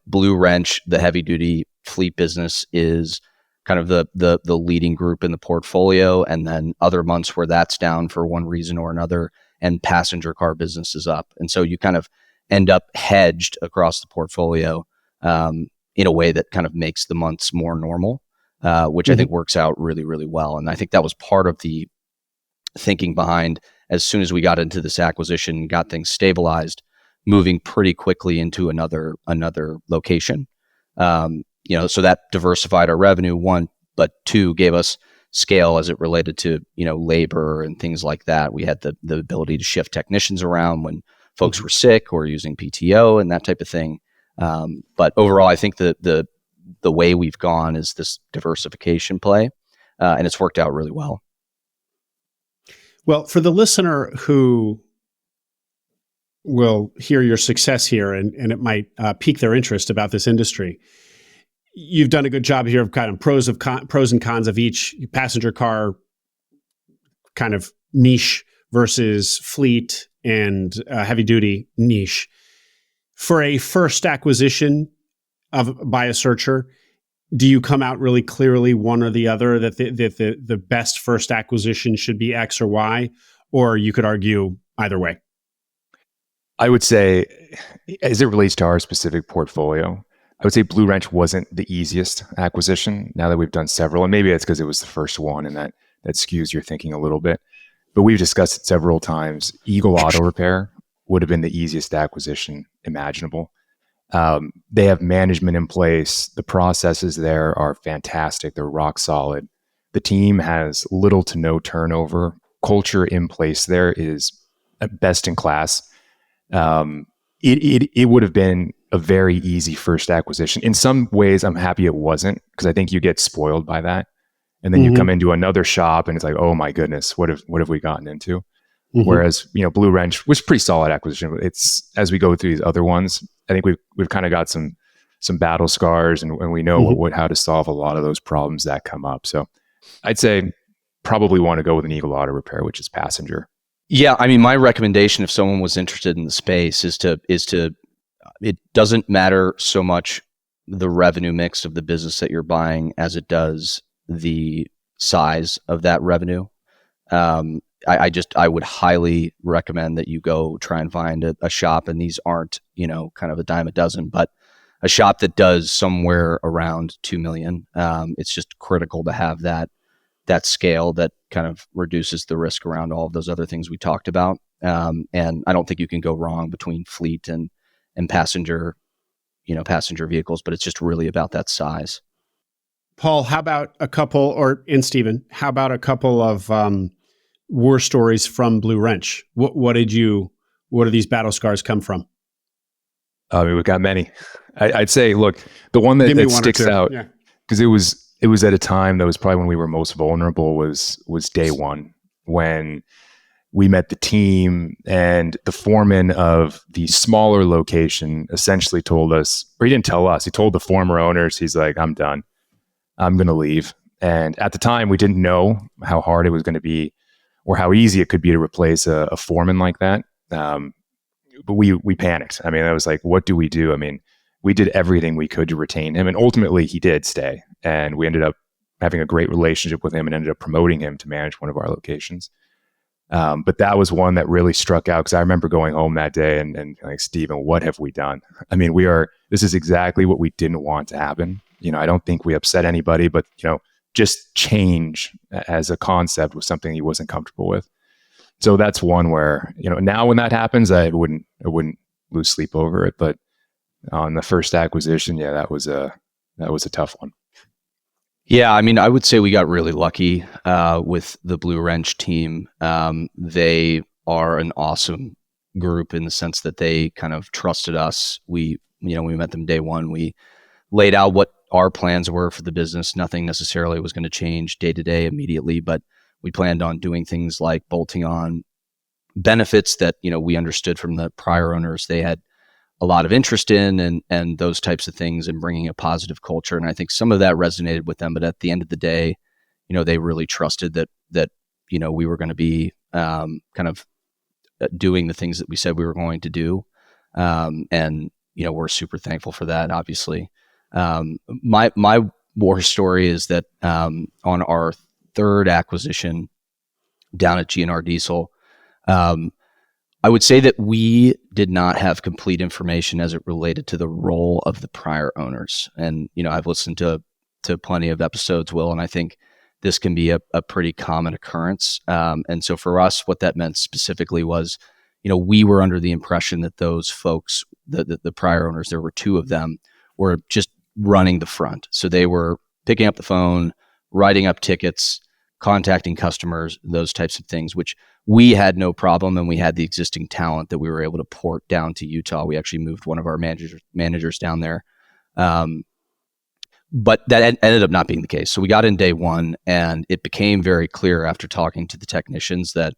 Blue Wrench, the heavy duty fleet business, is kind of the leading group in the portfolio, and then other months where that's down for one reason or another, and passenger car business is up. And so you kind of end up hedged across the portfolio in a way that kind of makes the months more normal, which I think works out really, really well. And I think that was part of the thinking behind, as soon as we got into this acquisition, got things stabilized, moving pretty quickly into another location. So that diversified our revenue, 1, but 2, gave us scale as it related to, labor and things like that. We had the ability to shift technicians around when folks were sick or using PTO and that type of thing. But overall, I think the way we've gone is this diversification play, and it's worked out really well. Well, for the listener who will hear your success here and it might pique their interest about this industry, you've done a good job here of kind of pros and cons of each passenger car kind of niche versus fleet and heavy duty niche. For a first acquisition by a searcher, do you come out really clearly one or the other, that the best first acquisition should be X or Y, or you could argue either way? I would say, as it relates to our specific portfolio, I would say Blue Wrench wasn't the easiest acquisition. Now that we've done several, and maybe it's because it was the first one, and that skews your thinking a little bit. But we've discussed it several times. Eagle Auto Repair would have been the easiest acquisition imaginable. They have management in place. The processes there are fantastic. They're rock solid. The team has little to no turnover. Culture in place there is best in class. It would have been a very easy first acquisition. In some ways, I'm happy it wasn't, because I think you get spoiled by that. And then you come into another shop and it's like, oh my goodness, what have we gotten into? Whereas, Blue Wrench was a pretty solid acquisition. It's, as we go through these other ones, I think we've kind of got some battle scars, and we know how to solve a lot of those problems that come up. So I'd say probably want to go with an Eagle Auto Repair, which is passenger. Yeah, my recommendation, if someone was interested in the space, is to it doesn't matter so much the revenue mix of the business that you're buying as it does the size of that revenue. I would highly recommend that you go try and find a shop, and these aren't, kind of a dime a dozen, but a shop that does somewhere around 2 million. It's just critical to have that that scale that kind of reduces the risk around all of those other things we talked about. And I don't think you can go wrong between fleet and passenger vehicles, but it's just really about that size. Paul, how about a couple, and Stephen, how about a couple of war stories from Blue Wrench? What do these battle scars come from? I mean, we've got many. I'd say, look, the one that sticks out, because it was at a time that was probably when we were most vulnerable, was day one, when we met the team, and the foreman of the smaller location essentially told us, or he didn't tell us, he told the former owners, he's like, I'm done. I'm going to leave. And at the time, we didn't know how hard it was going to be or how easy it could be to replace a foreman like that. But we panicked. I mean, I was like, what do we do? I mean, we did everything we could to retain him. And ultimately, he did stay. And we ended up having a great relationship with him and ended up promoting him to manage one of our locations. But that was one that really struck out, because I remember going home that day and like, Steven, what have we done? I mean, this is exactly what we didn't want to happen. I don't think we upset anybody, but, just change as a concept was something he wasn't comfortable with. So that's one where, now when that happens, I wouldn't lose sleep over it. But on the first acquisition, that was a tough one. Yeah, I mean, I would say we got really lucky with the Blue Wrench team. They are an awesome group in the sense that they kind of trusted us. We met them day one. We laid out what our plans were for the business. Nothing necessarily was going to change day to day immediately, but we planned on doing things like bolting on benefits that, we understood from the prior owners they had a lot of interest in, and those types of things, and bringing a positive culture. And I think some of that resonated with them, but at the end of the day, they really trusted that we were going to be kind of doing the things that we said we were going to do. And we're super thankful for that, obviously. My war story is that on our third acquisition down at GNR Diesel, I would say that we did not have complete information as it related to the role of the prior owners. And, I've listened to plenty of episodes, Will, and I think this can be a pretty common occurrence. And so for us, what that meant specifically was, we were under the impression that those folks, the prior owners, there were two of them, were just running the front. So they were picking up the phone, writing up tickets, contacting customers, those types of things, which we had no problem. And we had the existing talent that we were able to port down to Utah. We actually moved one of our managers down there. But that ended up not being the case. So we got in day one, and it became very clear after talking to the technicians that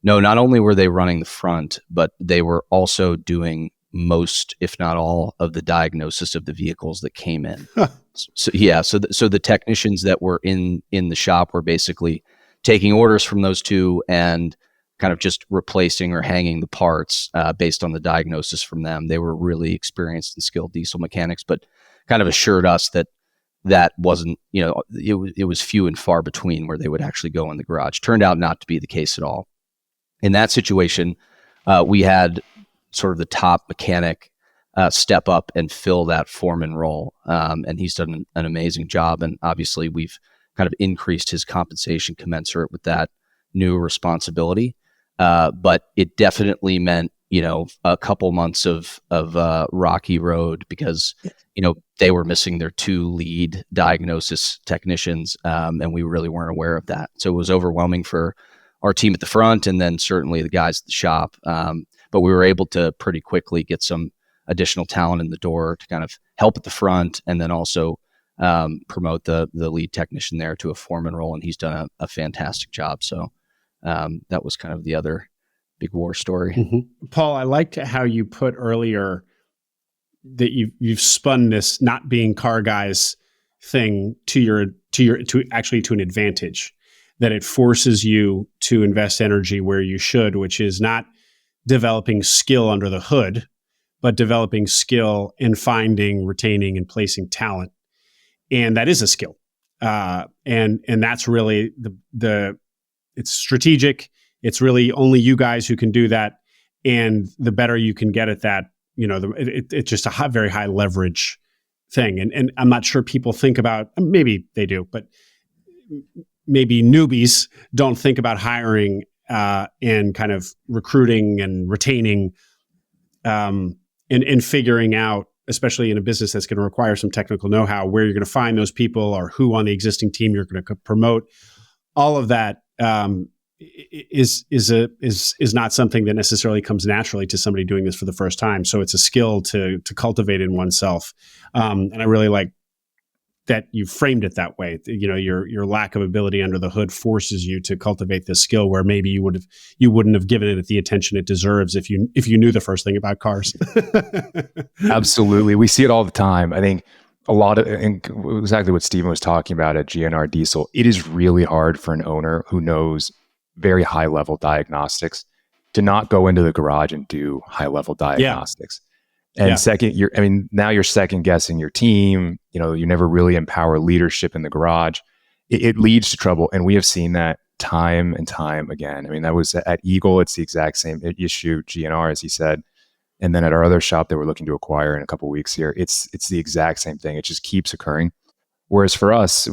no, not only were they running the front, but they were also doing most, if not all, of the diagnosis of the vehicles that came in. So the technicians that were in the shop were basically taking orders from those two and kind of just replacing or hanging the parts based on the diagnosis from them. They were really experienced and skilled diesel mechanics, but kind of assured us that wasn't, it was few and far between where they would actually go in the garage. Turned out not to be the case at all. In that situation, we had sort of the top mechanic step up and fill that foreman role. And he's done an amazing job. And obviously we've kind of increased his compensation commensurate with that new responsibility. But it definitely meant, a couple months of rocky road, because, they were missing their two lead diagnosis technicians. And we really weren't aware of that. So it was overwhelming for our team at the front, and then certainly the guys at the shop. But we were able to pretty quickly get some additional talent in the door to kind of help at the front, and then also promote the lead technician there to a foreman role. And he's done a fantastic job. So that was kind of the other big war story. Mm-hmm. Paul, I liked how you put earlier that you've spun this not being car guys thing to an advantage, that it forces you to invest energy where you should, which is not developing skill under the hood, but developing skill in finding, retaining, and placing talent. And that is a skill. And that's really it's strategic. It's really only you guys who can do that. And the better you can get at that, it's just a very high leverage thing. And I'm not sure people think about, maybe they do, but maybe newbies don't think about hiring and kind of recruiting and retaining and figuring out, especially in a business that's going to require some technical know-how, where you're going to find those people or who on the existing team you're going to promote. All of that is not something that necessarily comes naturally to somebody doing this for the first time. So it's a skill to cultivate in oneself. And I really like that you framed it that way. Your lack of ability under the hood forces you to cultivate this skill where maybe you wouldn't have given it the attention it deserves if you knew the first thing about cars. Absolutely. We see it all the time. I think a lot of, and exactly what Stephen was talking about at GNR Diesel, it is really hard for an owner who knows very high level diagnostics to not go into the garage and do high level diagnostics. And now you're second guessing your team. You never really empower leadership in the garage. It leads to trouble. And we have seen that time and time again. I mean, that was at Eagle. It's the exact same issue, GNR, as he said. And then at our other shop that we're looking to acquire in a couple of weeks here, it's the exact same thing. It just keeps occurring. Whereas for us,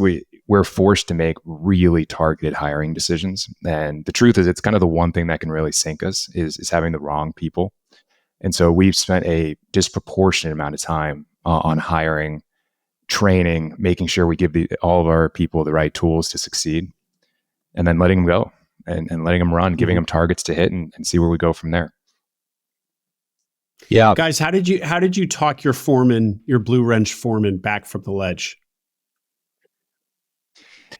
we're forced to make really targeted hiring decisions. And the truth is, it's kind of the one thing that can really sink us is having the wrong people. And so we've spent a disproportionate amount of time on hiring, training, making sure we give all of our people the right tools to succeed, and then letting them go and letting them run, giving them targets to hit and see where we go from there. Yeah. Guys, how did you talk your Blue Wrench foreman back from the ledge?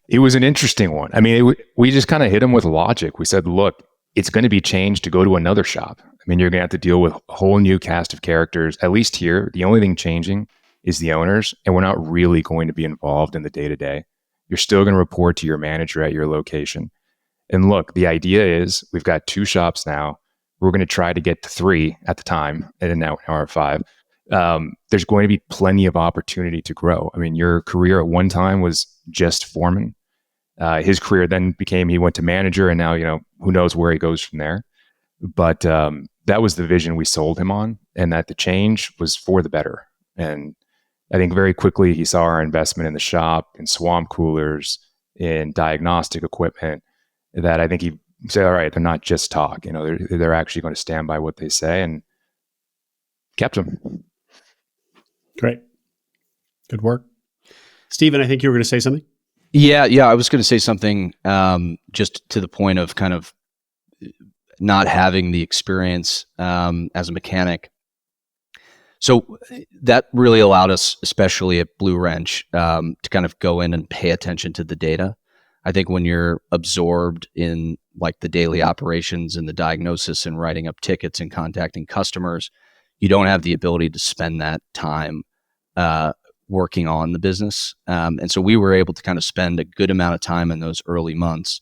It was an interesting one. I mean, we just kind of hit him with logic. We said, look, it's going to be changed to go to another shop. I mean, you're going to have to deal with a whole new cast of characters. At least here, the only thing changing is the owners, and we're not really going to be involved in the day-to-day. You're still going to report to your manager at your location. And look, the idea is we've got 2 shops now. We're going to try to get to 3 at the time, and now we're 5. There's going to be plenty of opportunity to grow. I mean, your career at one time was just foreman. His career then became, he went to manager, and now, who knows where he goes from there. But that was the vision we sold him on, and that the change was for the better. And I think very quickly he saw our investment in the shop, in swamp coolers, in diagnostic equipment, that I think he said, all right, they're not just talk. They're actually going to stand by what they say, and kept him. Great. Good work. Stephen, I think you were going to say something. Yeah. I was going to say something just to the point of kind of not having the experience as a mechanic. So that really allowed us, especially at Blue Wrench, to kind of go in and pay attention to the data. I think when you're absorbed in like the daily operations and the diagnosis and writing up tickets and contacting customers, you don't have the ability to spend that time working on the business. And so we were able to kind of spend a good amount of time in those early months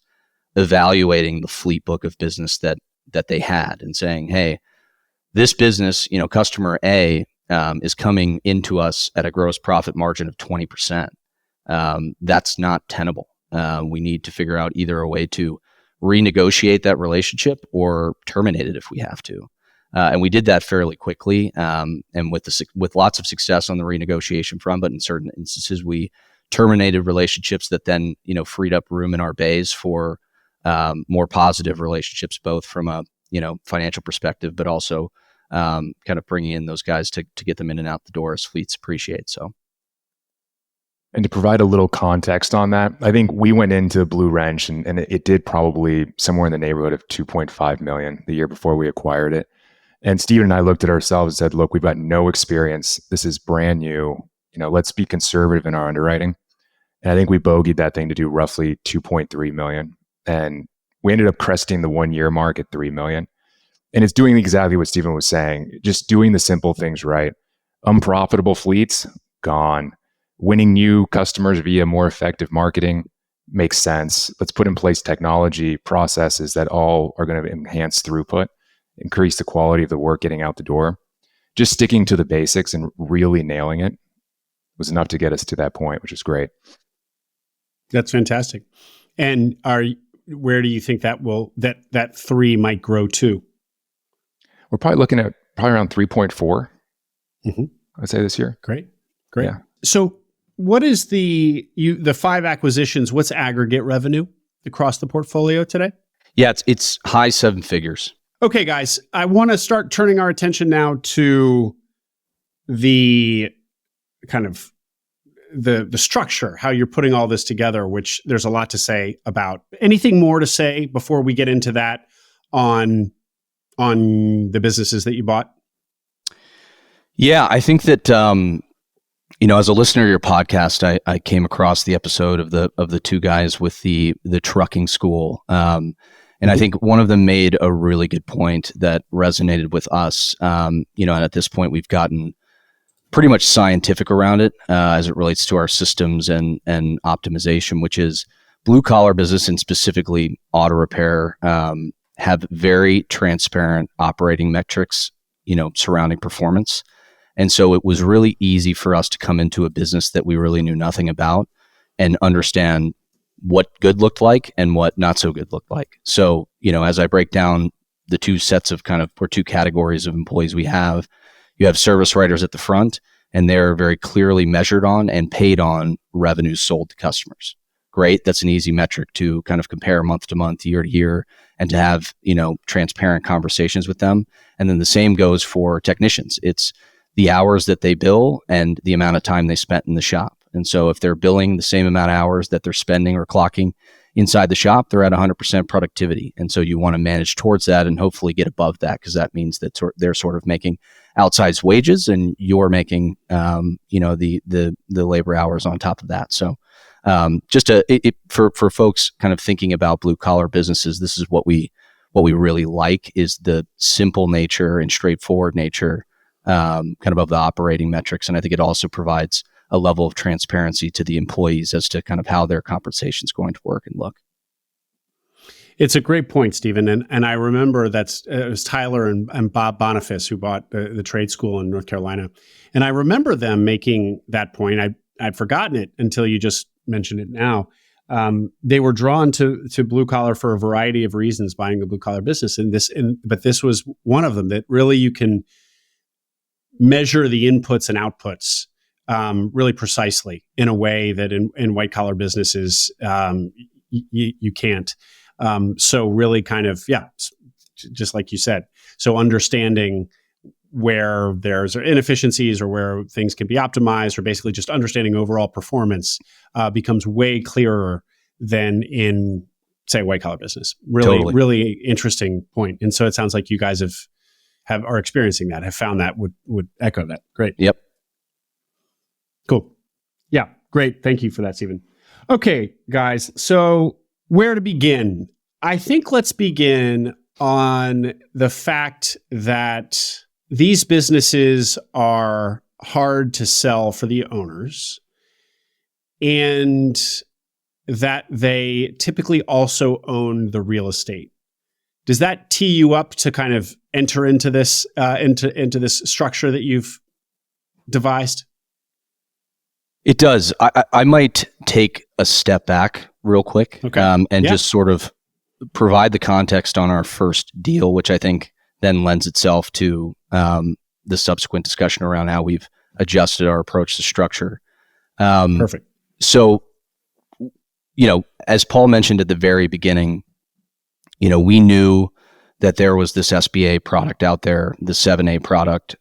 evaluating the fleet book of business that they had and saying, hey, this business, customer A is coming into us at a gross profit margin of 20%. That's not tenable. We need to figure out either a way to renegotiate that relationship or terminate it if we have to. And we did that fairly quickly, and with lots of success on the renegotiation front. But in certain instances, we terminated relationships that then freed up room in our bays for more positive relationships, both from a financial perspective, but also kind of bringing in those guys to get them in and out the door as fleets appreciate. So. And to provide a little context on that, I think we went into Blue Wrench and it did probably somewhere in the neighborhood of 2.5 million the year before we acquired it. And Steven and I looked at ourselves and said, look, we've got no experience. This is brand new. Let's be conservative in our underwriting. And I think we bogeyed that thing to do roughly 2.3 million. And we ended up cresting the 1-year mark at 3 million. And it's doing exactly what Steven was saying, just doing the simple things right. Unprofitable fleets, gone. Winning new customers via more effective marketing makes sense. Let's put in place technology, processes that all are going to enhance throughput, increase the quality of the work getting out the door. Just sticking to the basics and really nailing it was enough to get us to that point, which is great. That's fantastic. And where do you think that 3 might grow to? We're probably looking at around 3.4. I'd say this year. Great. Yeah. what is the 5 acquisitions? What's aggregate revenue across the portfolio today? Yeah, it's high 7 figures. Okay, guys, I want to start turning our attention now to the kind of the structure, how you're putting all this together, which there's a lot to say about. Anything more to say before we get into that on the businesses that you bought? Yeah, I think that as a listener to your podcast, I came across the episode of the two guys with the trucking school, and I think one of them made a really good point that resonated with us. And at this point, we've gotten pretty much scientific around it as it relates to our systems and optimization, which is blue collar business and specifically auto repair have very transparent operating metrics, surrounding performance. And so it was really easy for us to come into a business that we really knew nothing about and understand what good looked like and what not so good looked like. So, as I break down the two sets of or two categories of employees we have, you have service writers at the front, and they're very clearly measured on and paid on revenues sold to customers. Great. That's an easy metric to kind of compare month to month, year to year, and to have, transparent conversations with them. And then the same goes for technicians. It's the hours that they bill and the amount of time they spent in the shop. And so if they're billing the same amount of hours that they're spending or clocking inside the shop, they're at 100% productivity. And so you want to manage towards that and hopefully get above that, because that means that they're sort of making outsized wages and you're making, the labor hours on top of that. So for folks kind of thinking about blue collar businesses, this is what we really like, is the simple nature and straightforward nature kind of the operating metrics. And I think it also provides a level of transparency to the employees as to kind of how their compensation is going to work and look. It's a great point, Stephen. And I remember it was Tyler and Bob Boniface who bought the trade school in North Carolina. And I remember them making that point. I'd forgotten it until you just mentioned it now. They were drawn to blue collar for a variety of reasons, buying a blue collar business. But this was one of them, that really you can measure the inputs and outputs really precisely in a way that in white collar businesses you can't. So really kind of, just like you said. So understanding where there's inefficiencies or where things can be optimized, or basically just understanding overall performance becomes way clearer than in, say, white collar business. Really, Totally. Really interesting point. And so it sounds like you guys are experiencing that, have found that, would echo that. Great. Yep. Cool. Yeah, great. Thank you for that, Stephen. Okay, guys. So where to begin? I think let's begin on the fact that these businesses are hard to sell for the owners, and that they typically also own the real estate. Does that tee you up to kind of enter into this into this structure that you've devised? It does. I might take a step back real quick, just sort of provide the context on our first deal, which I think then lends itself to the subsequent discussion around how we've adjusted our approach to structure. Perfect. So, as Paul mentioned at the very beginning, we knew that there was this SBA product out there, the 7A product.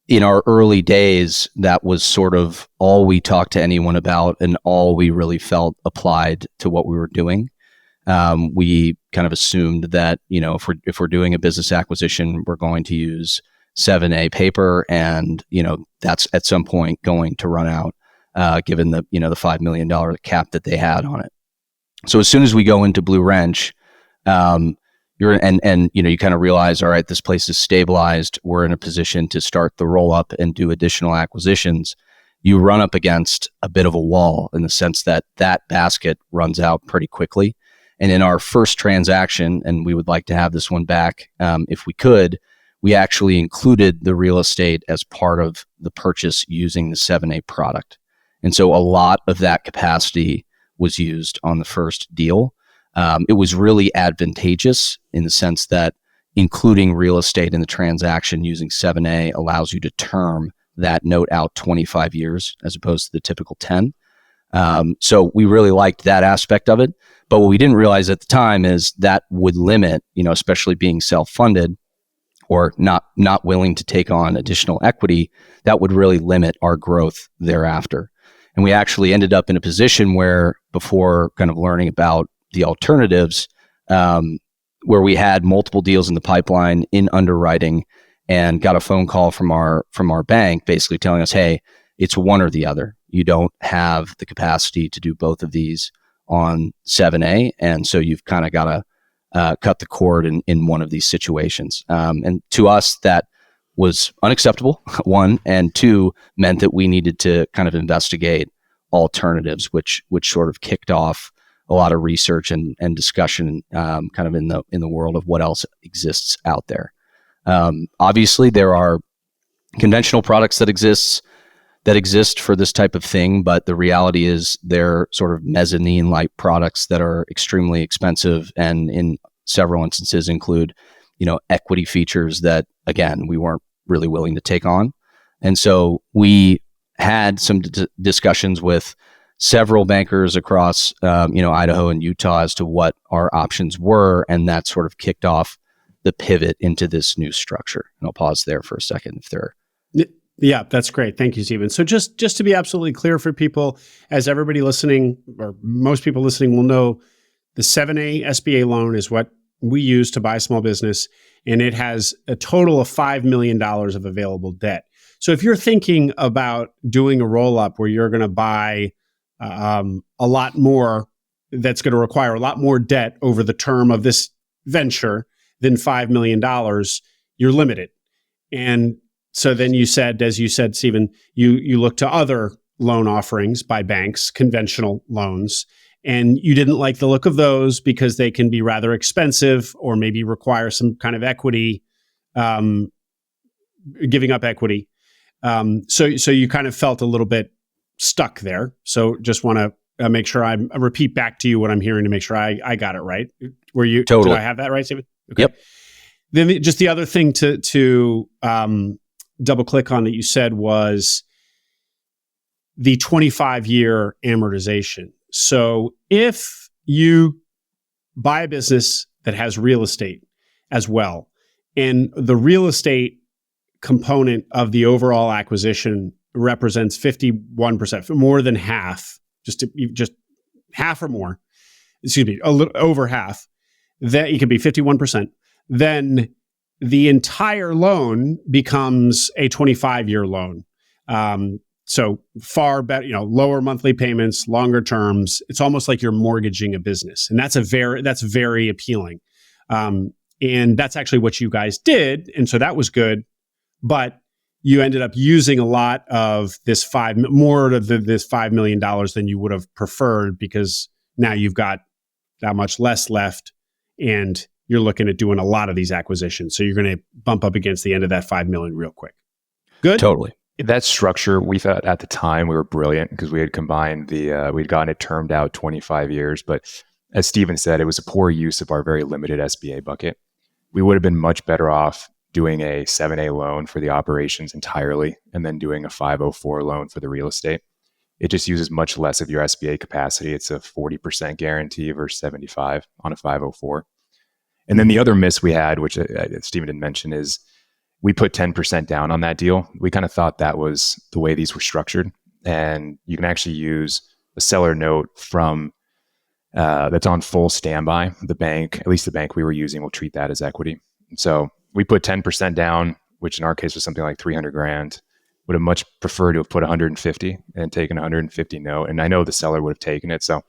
In our early days, that was sort of all we talked to anyone about and all we really felt applied to what we were doing. We kind of assumed that, if we're doing a business acquisition, we're going to use 7A paper, and, that's at some point going to run out, given the $5 million cap that they had on it. So as soon as we go into Blue Wrench, you kind of realize, all right, this place is stabilized. We're in a position to start the roll up and do additional acquisitions. You run up against a bit of a wall in the sense that basket runs out pretty quickly. And in our first transaction, and we would like to have this one back if we could, we actually included the real estate as part of the purchase using the 7A product. And so a lot of that capacity was used on the first deal. It was really advantageous in the sense that including real estate in the transaction using 7A allows you to term that note out 25 years as opposed to the typical 10. So we really liked that aspect of it. But what we didn't realize at the time is that would limit, especially being self-funded or not willing to take on additional equity, that would really limit our growth thereafter. And we actually ended up in a position where, before kind of learning about the alternatives, where we had multiple deals in the pipeline in underwriting, and got a phone call from our bank basically telling us, hey, it's one or the other. You don't have the capacity to do both of these on 7A. And so you've kind of got to cut the cord in one of these situations. And to us, that was unacceptable, one, and two, meant that we needed to kind of investigate alternatives, which sort of kicked off a lot of research and discussion kind of in the world of what else exists out there. Obviously, there are conventional products that exist for this type of thing, but the reality is they're sort of mezzanine-like products that are extremely expensive, and in several instances include, equity features that, again, we weren't really willing to take on. And so we had some discussions with several bankers across, Idaho and Utah as to what our options were, and that sort of kicked off the pivot into this new structure. And I'll pause there for a second if there. Yeah, that's great. Thank you, Stephen. So just to be absolutely clear for people, as everybody listening, or most people listening will know, the 7A SBA loan is what we use to buy small business, and it has a total of $5 million of available debt. So if you're thinking about doing a roll-up where you're going to buy a lot more, that's going to require a lot more debt over the term of this venture than $5 million, you're limited. And so then as you said, Stephen, you look to other loan offerings by banks, conventional loans, and you didn't like the look of those because they can be rather expensive or maybe require some kind of equity, giving up equity. So you kind of felt a little bit stuck there. So just want to make sure I repeat back to you what I'm hearing to make sure I got it right. Were you? Totally. Did I have that right, Stephen? Okay. Yep. Then just the other thing to double click on that you said was the 25-year amortization. So if you buy a business that has real estate as well, and the real estate component of the overall acquisition represents 51%, more than half, just half or more, a little over half, that it could be 51%, then the entire loan becomes a 25-year loan. So far better, lower monthly payments, longer terms. It's almost like you're mortgaging a business, and that's very appealing. And that's actually what you guys did, and so that was good. But you ended up using a lot of this this $5 million than you would have preferred, because now you've got that much less left, and you're looking at doing a lot of these acquisitions. So you're going to bump up against the end of that $5 million real quick. Good? Totally. That structure, we thought at the time we were brilliant because we had combined we'd gotten it termed out 25 years. But as Stephen said, it was a poor use of our very limited SBA bucket. We would have been much better off doing a 7A loan for the operations entirely and then doing a 504 loan for the real estate. It just uses much less of your SBA capacity. It's a 40% guarantee versus 75 on a 504. And then the other miss we had, which Stephen didn't mention, is we put 10% down on that deal. We kind of thought that was the way these were structured. And you can actually use a seller note from that's on full standby. The bank, at least the bank we were using, will treat that as equity. So we put 10% down, which in our case was something like $300,000. Would have much preferred to have put 150 and taken 150 note. And I know the seller would have taken it. So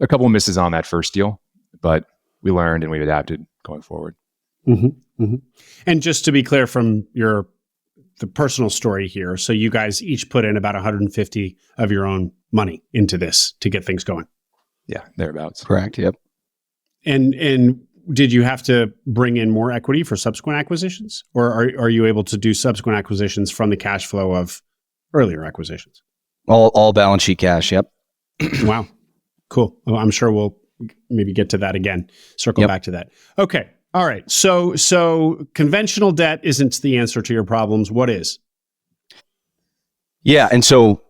a couple of misses on that first deal, but we learned and we adapted going forward. Mm-hmm, mm-hmm. And just to be clear from the personal story here, so you guys each put in about 150 of your own money into this to get things going. Yeah, thereabouts. Correct. Yep. And did you have to bring in more equity for subsequent acquisitions, or are you able to do subsequent acquisitions from the cash flow of earlier acquisitions? All balance sheet cash. Yep. Wow. Cool. Well, I'm sure we'll maybe get to that again. Circle back to that. Okay. All right. So conventional debt isn't the answer to your problems. What is? Yeah. And so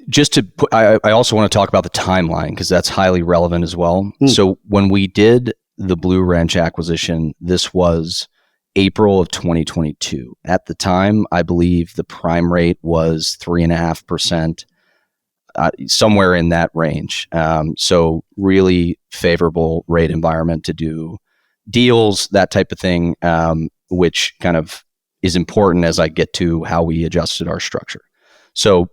just to put, I also want to talk about the timeline because that's highly relevant as well. So when we did the Blue Wrench acquisition, this was April of 2022. At the time, I believe the prime rate was 3.5%, somewhere in that range. So really favorable rate environment to do deals, that type of thing, which kind of is important as I get to how we adjusted our structure. So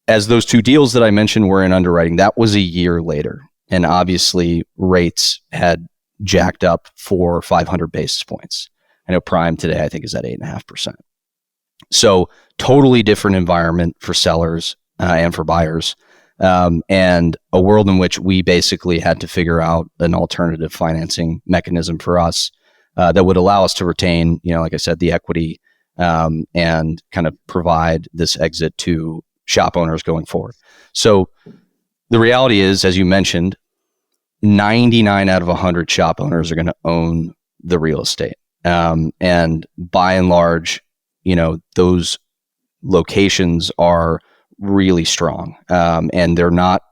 as those two deals that I mentioned were in underwriting, that was a year later. And obviously rates had jacked up for 500 basis points. I know prime today, I think, is at 8.5%. So totally different environment for sellers and for buyers. And a world in which we basically had to figure out an alternative financing mechanism for us that would allow us to retain, like I said, the equity and kind of provide this exit to shop owners going forward. So the reality is, as you mentioned, 99 out of 100 shop owners are going to own the real estate. And by and large, those locations are really strong and they're not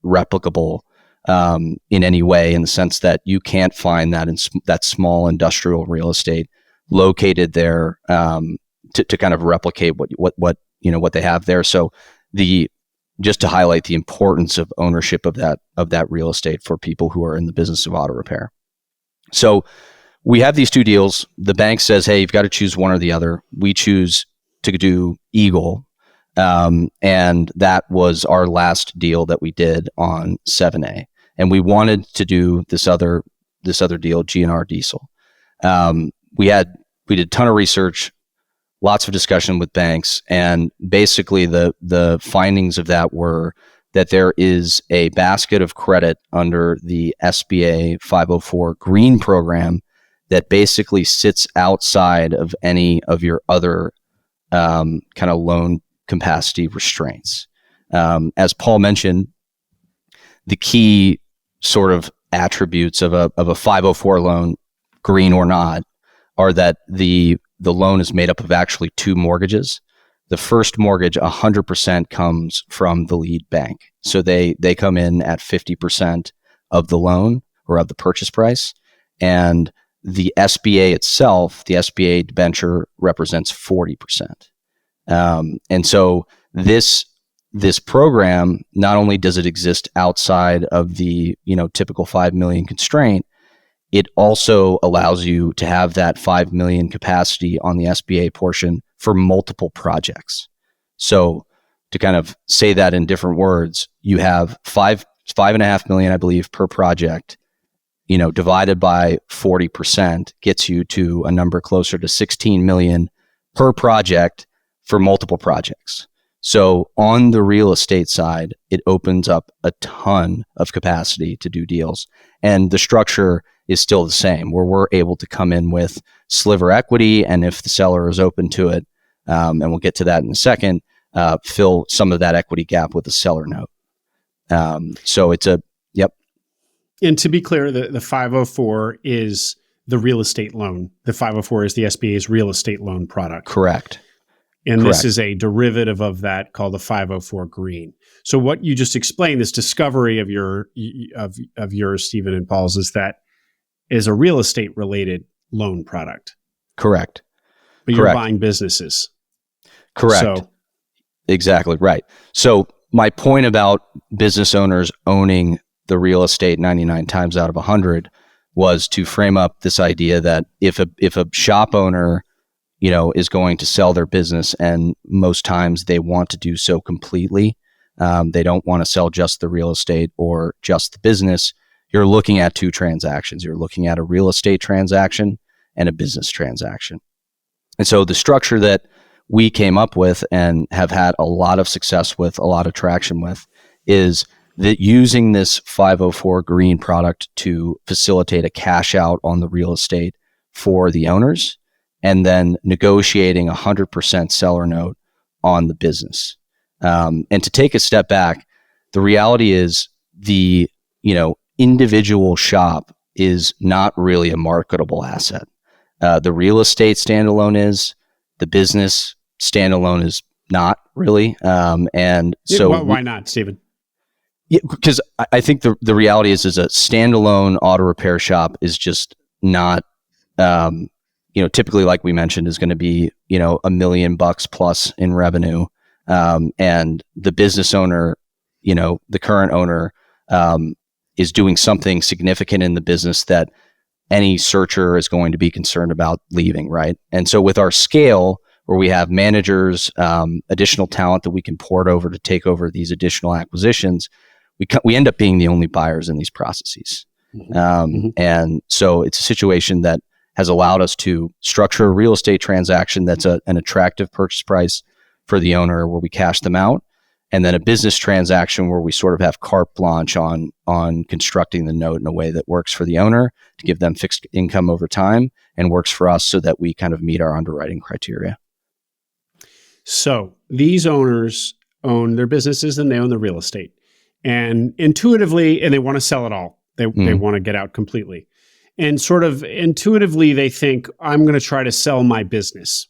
replicable in any way, in the sense that you can't find that in that small industrial real estate located there to kind of replicate what they have there. So just to highlight the importance of ownership of that real estate for people who are in the business of auto repair. So we have these two deals. The bank says, hey, you've got to choose one or the other. We choose to do Eagle. And that was our last deal that we did on 7A. And we wanted to do this other deal, GNR Diesel. We did a ton of research, lots of discussion with banks, and basically the findings of that were that there is a basket of credit under the SBA 504 Green program that basically sits outside of any of your other kind of loan capacity restraints. As Paul mentioned, the key sort of attributes of a 504 loan, green or not, are that the loan is made up of actually two mortgages. The first mortgage, 100% comes from the lead bank. So they come in at 50% of the loan or of the purchase price. And the SBA itself, the SBA debenture, represents 40%. And so this program, not only does it exist outside of the typical 5 million constraint, it also allows you to have that 5 million capacity on the SBA portion for multiple projects. So to kind of say that in different words, you have 5.5 million, I believe, per project, divided by 40% gets you to a number closer to 16 million per project for multiple projects. So on the real estate side, it opens up a ton of capacity to do deals. And the structure is still the same, where we're able to come in with sliver equity, and if the seller is open to it, and we'll get to that in a second, fill some of that equity gap with a seller note. So it's yep. And to be clear, the 504 is the real estate loan. The 504 is the SBA's real estate loan product. Correct. And Correct. This is a derivative of that called the 504 Green. So what you just explained, this discovery of yours, Stephen and Paul's, is a real estate related loan product. Correct. But you're buying businesses. Correct. So, exactly right. So my point about business owners owning the real estate 99 times out of 100 was to frame up this idea that if a shop owner is going to sell their business, and most times they want to do so completely, they don't want to sell just the real estate or just the business. You're looking at two transactions. You're looking at a real estate transaction and a business transaction. And so the structure that we came up with and have had a lot of success with, a lot of traction with, is that using this 504 Green product to facilitate a cash out on the real estate for the owners, and then negotiating 100% seller note on the business. And to take a step back, the reality is the individual shop is not really a marketable asset. The real estate standalone is, the business standalone is not really. And so why not, Stephen? Yeah, because I think the reality is a standalone auto repair shop is just not, typically, like we mentioned, is going to be, $1 million plus in revenue. And the business owner, the current owner, is doing something significant in the business that any searcher is going to be concerned about leaving, right? And so with our scale, where we have managers, additional talent that we can port over to take over these additional acquisitions, we end up being the only buyers in these processes. And so it's a situation that has allowed us to structure a real estate transaction that's an attractive purchase price for the owner, where we cash them out, and then a business transaction where we sort of have carte blanche on constructing the note in a way that works for the owner to give them fixed income over time, and works for us so that we kind of meet our underwriting criteria. So these owners own their businesses and they own the real estate. And intuitively, and they want to sell it all. They want to get out completely. And sort of intuitively, they think, I'm going to try to sell my business.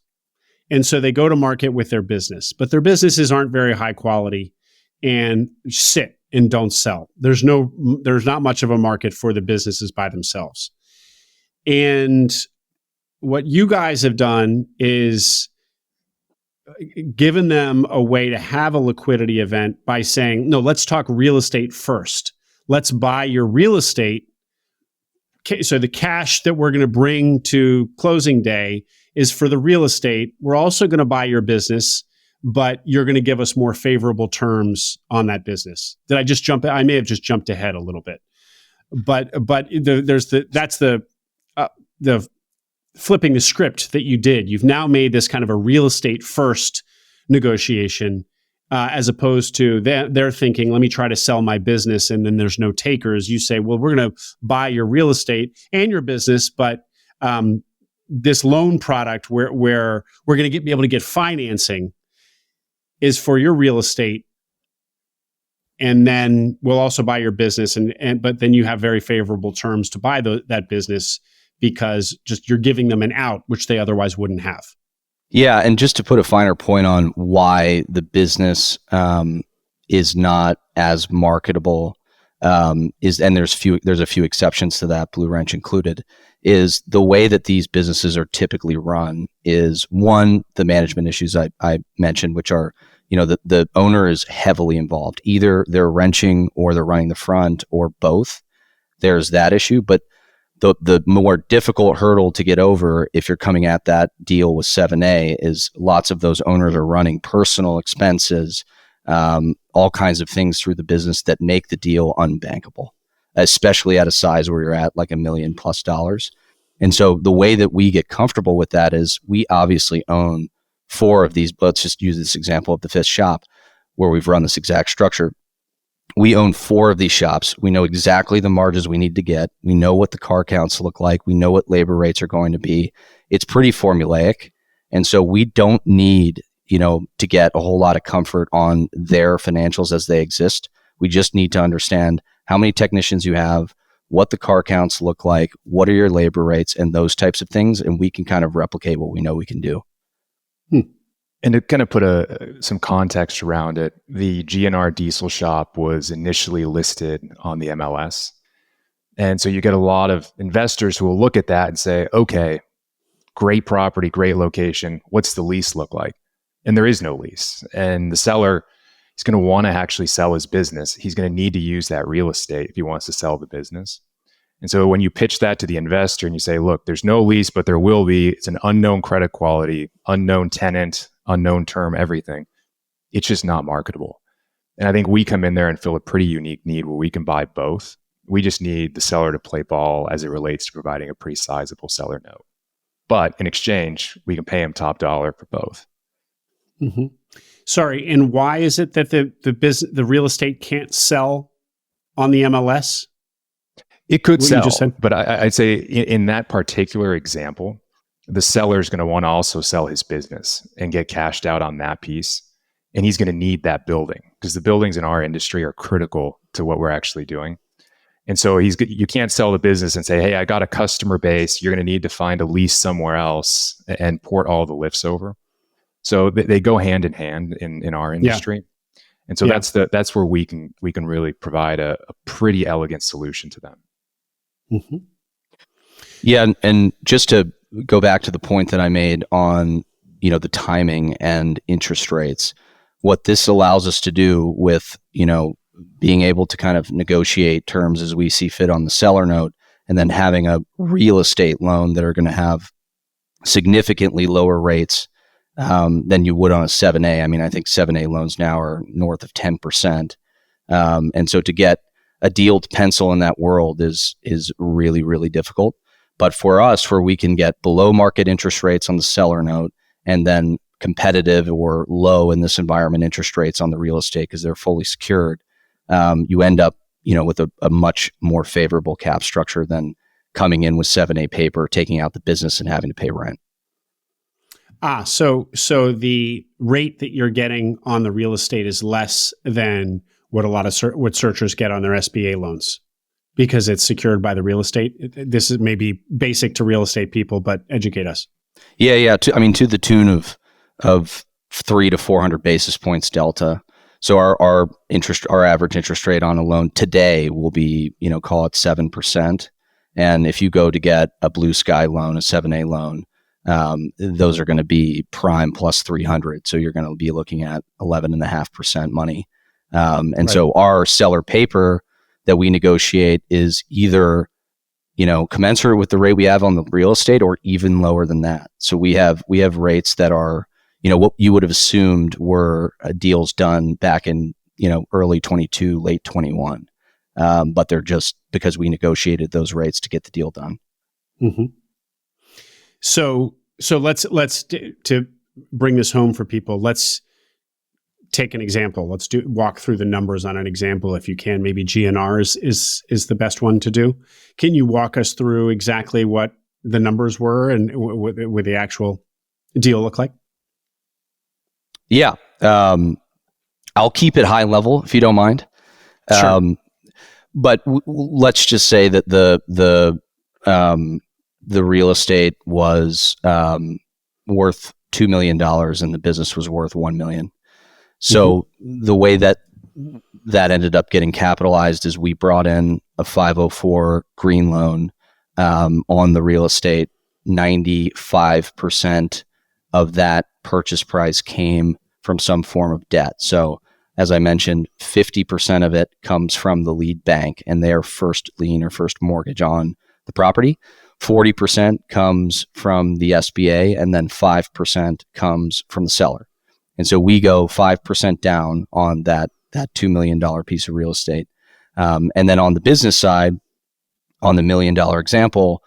And so they go to market with their business, but their businesses aren't very high quality and sit and don't sell. There's not much of a market for the businesses by themselves. And what you guys have done is given them a way to have a liquidity event by saying, no, let's talk real estate first. Let's buy your real estate. So the cash that we're going to bring to closing day is for the real estate. We're also going to buy your business, but you're going to give us more favorable terms on that business. Did I just jump? I may have just jumped ahead a little bit, but that's the flipping the script that you did. You've now made this kind of a real estate first negotiation, as opposed to they're thinking, let me try to sell my business and then there's no takers. You say, well, we're going to buy your real estate and your business, but this loan product where we're going to be able to get financing is for your real estate. And then we'll also buy your business, but then you have very favorable terms to buy that business, because just you're giving them an out, which they otherwise wouldn't have. Yeah, and just to put a finer point on why the business is not as marketable, and there's a few exceptions to that, Blue Wrench included, is the way that these businesses are typically run is, one, the management issues I mentioned, which are, the owner is heavily involved. Either they're wrenching or they're running the front or both. There's that issue, but the more difficult hurdle to get over if you're coming at that deal with 7A is lots of those owners are running personal expenses, all kinds of things through the business that make the deal unbankable, especially at a size where you're at like $1 million plus. And so the way that we get comfortable with that is we obviously own 4 of these. Let's just use this example of the 5th shop where we've run this exact structure. We own 4 of these shops. We know exactly the margins we need to get. We know what the car counts look like. We know what labor rates are going to be. It's pretty formulaic. And so we don't need, to get a whole lot of comfort on their financials as they exist. We just need to understand how many technicians you have, what the car counts look like, what are your labor rates, and those types of things. And we can kind of replicate what we know we can do. And to kind of put some context around it, the GNR diesel shop was initially listed on the MLS. And so you get a lot of investors who will look at that and say, okay, great property, great location. What's the lease look like? And there is no lease. And the seller is going to want to actually sell his business. He's going to need to use that real estate if he wants to sell the business. And so when you pitch that to the investor and you say, look, there's no lease, but there will be, it's an unknown credit quality, unknown tenant, unknown term, everything, it's just not marketable. And I think we come in there and fill a pretty unique need where we can buy both. We just need the seller to play ball as it relates to providing a pretty sizable seller note. But in exchange, we can pay him top dollar for both. Mm-hmm. Sorry, and why is it that the real estate can't sell on the MLS? It could sell, but I'd say in that particular example, the seller is going to want to also sell his business and get cashed out on that piece. And he's going to need that building because the buildings in our industry are critical to what we're actually doing. And so you can't sell the business and say, hey, I got a customer base. You're going to need to find a lease somewhere else and port all the lifts over. So they go hand in hand in our industry. And so that's where we can really provide a pretty elegant solution to them. Mm-hmm. Yeah, and just to go back to the point that I made on, the timing and interest rates, what this allows us to do with, being able to kind of negotiate terms as we see fit on the seller note, and then having a real estate loan that are going to have significantly lower rates than you would on a 7A. I mean, I think 7A loans now are north of 10%. And so to get a deal to pencil in that world is really, really difficult. But for us, where we can get below market interest rates on the seller note and then competitive or low in this environment interest rates on the real estate because they're fully secured, you end up, with a much more favorable cap structure than coming in with 7A paper, taking out the business and having to pay rent. So the rate that you're getting on the real estate is less than what a lot of what searchers get on their SBA loans because it's secured by the real estate. This is maybe basic to real estate people, but educate us. Yeah. To the tune of 300 to 400 basis points delta. So our average interest rate on a loan today will be, call it 7%. And if you go to get a blue sky loan, a 7A loan, those are going to be prime plus 300. So you're going to be looking at 11.5% money. So our seller paper that we negotiate is either, commensurate with the rate we have on the real estate or even lower than that. So we have rates that are, what you would have assumed were deals done back in, early 22, late 21. But they're just because we negotiated those rates to get the deal done. Mm-hmm. So let's to bring this home for people. Let's take an example. Let's walk through the numbers on an example if you can. Maybe GNR is the best one to do. Can you walk us through exactly what the numbers were and what the actual deal look like? Yeah, I'll keep it high level if you don't mind. Sure. But let's just say that the real estate was worth $2 million and the business was worth $1 million. So the way that ended up getting capitalized is we brought in a 504 green loan on the real estate. 95% of that purchase price came from some form of debt. So as I mentioned, 50% of it comes from the lead bank and their first lien or first mortgage on the property. 40% comes from the SBA, and then 5% comes from the seller. And so we go 5% down on that $2 million piece of real estate. And then on the business side, on the $1 million example,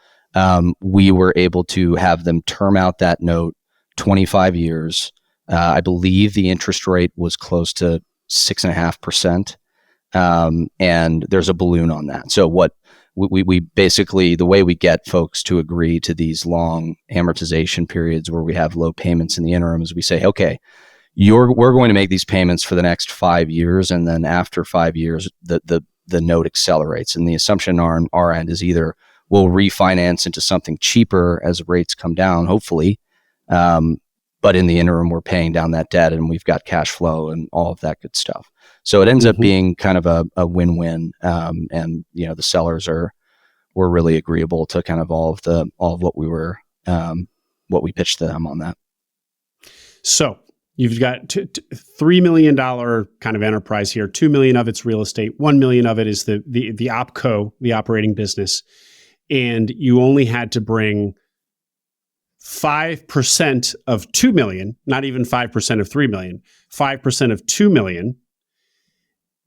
we were able to have them term out that note 25 years. I believe the interest rate was close to 6.5%. And there's a balloon on that. So what we basically, the way we get folks to agree to these long amortization periods where we have low payments in the interim is we say, okay, we're going to make these payments for the next 5 years. And then after 5 years, the note accelerates. And the assumption on our end is either we'll refinance into something cheaper as rates come down, hopefully. But in the interim, we're paying down that debt and we've got cash flow and all of that good stuff. So it ends up being kind of a win-win. And the sellers were really agreeable to kind of all of what what we pitched to them on that. So you've got $3 million kind of enterprise here. 2 million of it's real estate. 1 million of it is the opco, the operating business. And you only had to bring 5% of 2 million, not even 5% of 3 million, 5% of 2 million.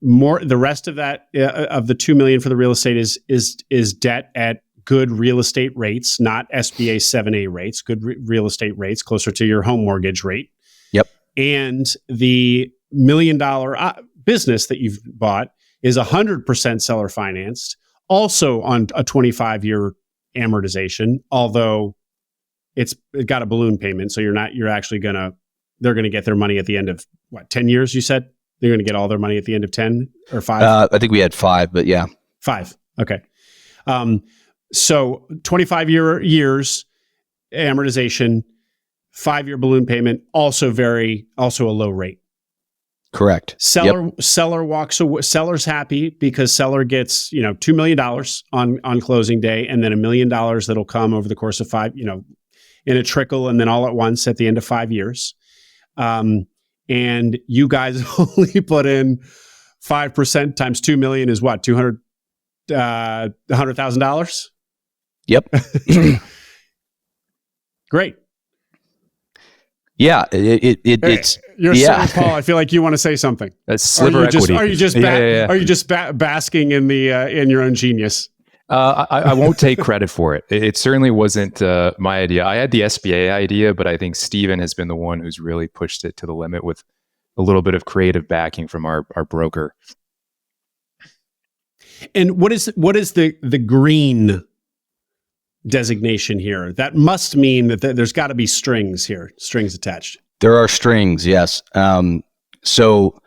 More, the rest of that of the 2 million for the real estate is debt at good real estate rates, not SBA 7A rates, good real estate rates, closer to your home mortgage rate. Yep. And the $1 million business that you've bought is 100% seller financed, also on a 25-year amortization, although it got a balloon payment. So they're going to get their money at the end of 10 years, you said? They're going to get all their money at the end of 10 or 5? I think we had 5, but yeah. 5. Okay. So 25 years amortization, 5-year balloon payment, also a low rate. Correct. Seller walks away. Seller's happy because seller gets, $2 million on closing day, and then $1 million that'll come over the course of 5, in a trickle, and then all at once at the end of 5 years. And you guys only put in 5% times 2 million is what? $100,000. Yep. Great. Yeah, it's You're yeah. Paul. I feel like you want to say something. That's sliver equity. Are you just basking in the in your own genius? I won't take credit for it. It certainly wasn't my idea. I had the SBA idea, but I think Steven has been the one who's really pushed it to the limit with a little bit of creative backing from our broker. And what is the green designation here? That must mean that there's got to be strings attached. There are strings, yes. So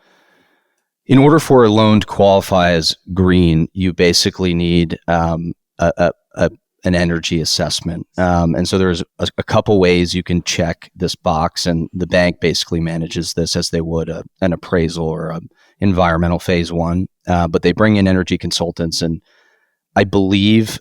in order for a loan to qualify as green, you basically need an energy assessment. And so there's a couple ways you can check this box, and the bank basically manages this as they would an appraisal or an environmental phase 1. But they bring in energy consultants, and I believe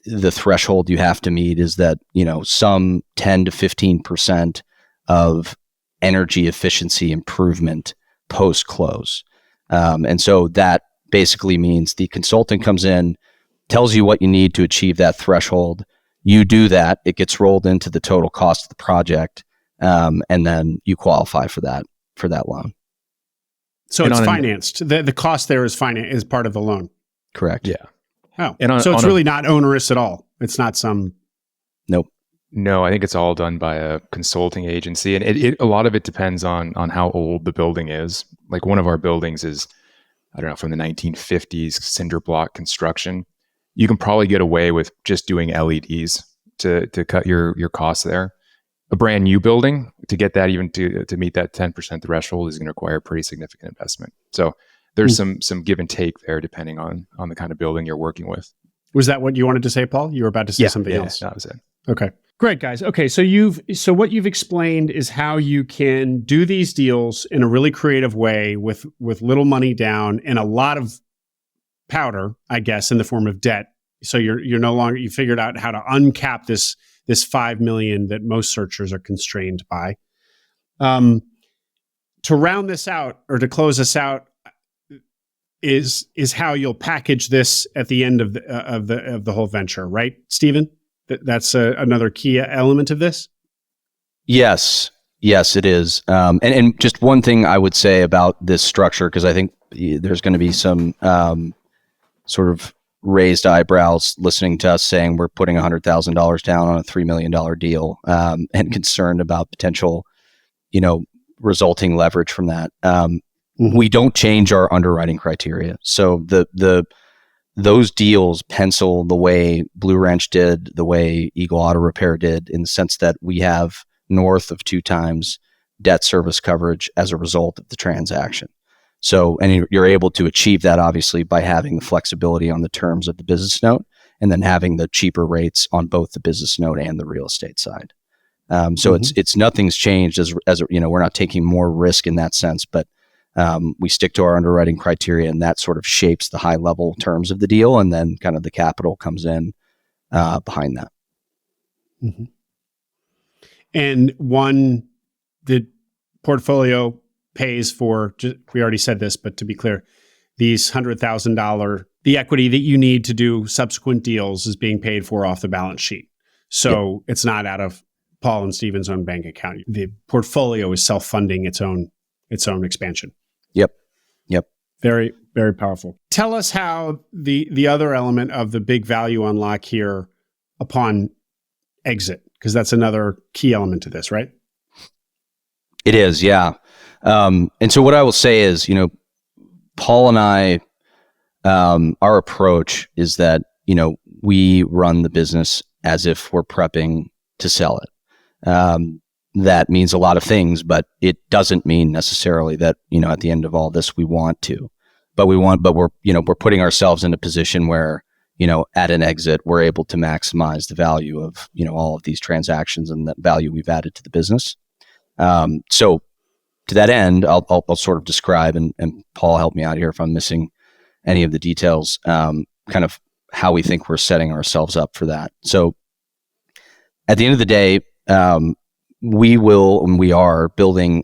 the threshold you have to meet is that, some 10 to 15% of energy efficiency improvement post-close. And so that basically means the consultant comes in, tells you what you need to achieve that threshold. You do that, it gets rolled into the total cost of the project, and then you qualify for that loan. So it's financed. The cost there is part of the loan. Correct. Yeah. Oh, so it's really not onerous at all. It's not some. Nope. No, I think it's all done by a consulting agency, and a lot of it depends on how old the building is. Like one of our buildings is, I don't know, from the 1950s, cinder block construction. You can probably get away with just doing LEDs to cut your costs there. A brand new building, to get that even to meet that 10% threshold, is going to require a pretty significant investment. So there's some give and take there depending on the kind of building you're working with. Was that what you wanted to say, Paul? You were about to say something else. That was it. Okay. Great, guys. Okay, so what you've explained is how you can do these deals in a really creative way with little money down and a lot of powder, I guess, in the form of debt. So you're no longer, you figured out how to uncap this 5 million that most searchers are constrained by. To round this out, or to close this out, is how you'll package this at the end of the whole venture, right, Stephen? That's another key element of this. Yes, it is. And just one thing I would say about this structure, because I think there's going to be some sort of raised eyebrows listening to us saying we're putting $100,000 down on a $3 million deal, and concerned about potential, resulting leverage from that. We don't change our underwriting criteria. So those deals pencil the way Blue Wrench did, the way Eagle Auto Repair did, in the sense that we have north of 2 times debt service coverage as a result of the transaction. So, and you're able to achieve that obviously by having the flexibility on the terms of the business note, and then having the cheaper rates on both the business note and the real estate side. So it's nothing's changed as we're not taking more risk in that sense, but we stick to our underwriting criteria, and that sort of shapes the high level terms of the deal, and then kind of the capital comes in behind that. Mm-hmm. And the portfolio pays for, we already said this, but to be clear, these $100,000, the equity that you need to do subsequent deals is being paid for off the balance sheet. So It's not out of Paul and Stephen's own bank account. The portfolio is self-funding its own expansion. Yep. Very, very powerful. Tell us how the other element of the big value unlock here upon exit, because that's another key element to this, right? It is, yeah. And so what I will say is, Paul and I, our approach is that, we run the business as if we're prepping to sell it. That means a lot of things, but it doesn't mean necessarily that, at the end of all this, we want to, but we're putting ourselves in a position where, at an exit, we're able to maximize the value of, all of these transactions and the value we've added to the business. So to that end, I'll sort of describe, and Paul, help me out here if I'm missing any of the details, kind of how we think we're setting ourselves up for that. So at the end of the day, we will, and we are building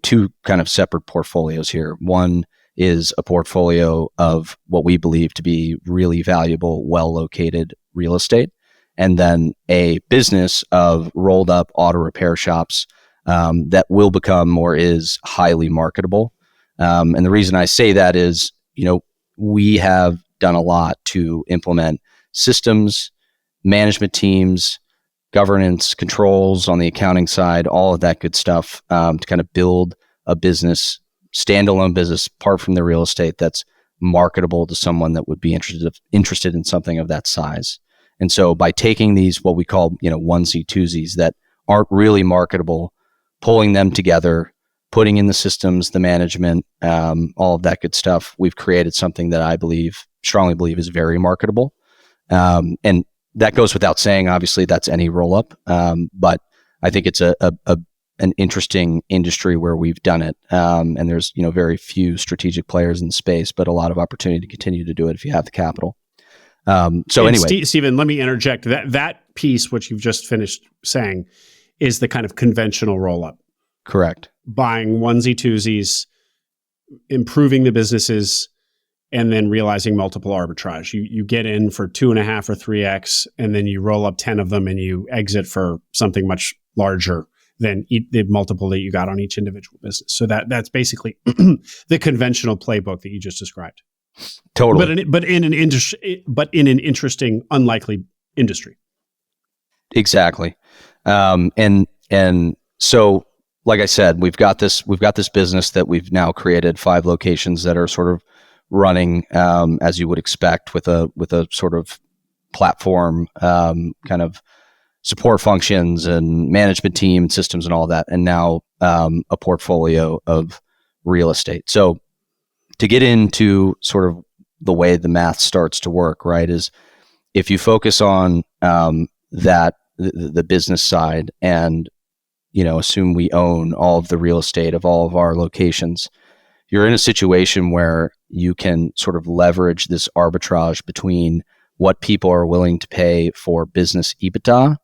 two kind of separate portfolios here. One is a portfolio of what we believe to be really valuable, well-located real estate, and then a business of rolled up auto repair shops that will become or is highly marketable. And the reason I say that is, we have done a lot to implement systems, management teams, governance, controls on the accounting side, all of that good stuff, to kind of build a business, standalone business, apart from the real estate, that's marketable to someone that would be interested in something of that size. And so by taking these, what we call, onesie twosies that aren't really marketable, pulling them together, putting in the systems, the management, all of that good stuff, we've created something that I strongly believe is very marketable. And that goes without saying, obviously that's any roll up. But I think it's an interesting industry where we've done it. And there's, very few strategic players in the space, but a lot of opportunity to continue to do it if you have the capital. Anyway, Stephen, let me interject. That piece, which you've just finished saying, is the kind of conventional roll up. Correct. Buying onesie twosies, improving the businesses, and then realizing multiple arbitrage. You get in for 2.5 or 3x, and then you roll up 10 of them and you exit for something much larger than the multiple that you got on each individual business. So that's basically the conventional playbook that you just described. Totally. But in an interesting, unlikely industry. Exactly. And so, like I said, we've got this business that we've now created 5 locations that are sort of running as you would expect, with a sort of platform, kind of support functions and management team and systems and all that, and now a portfolio of real estate. So to get into sort of the way the math starts to work, right, is if you focus on the business side and assume we own all of the real estate of all of our locations, you're in a situation where you can sort of leverage this arbitrage between what people are willing to pay for business EBITDA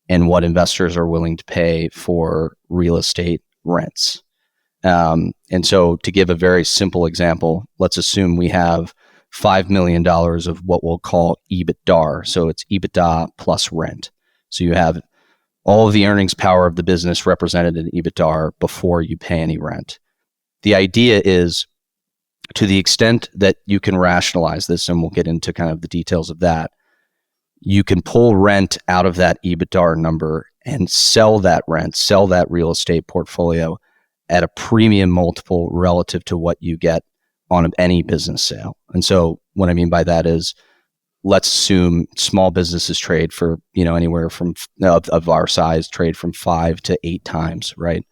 and what investors are willing to pay for real estate rents. And so to give a very simple example, let's assume we have $5 million of what we'll call EBITDA. So it's EBITDA plus rent. So you have all of the earnings power of the business represented in EBITDA before you pay any rent. The idea is, to the extent that you can rationalize this, and we'll get into kind of the details of that, you can pull rent out of that EBITDA number and sell that real estate portfolio at a premium multiple relative to what you get on any business sale. And so what I mean by that is, let's assume small businesses trade for, anywhere from of our size, trade from 5 to 8 times, right?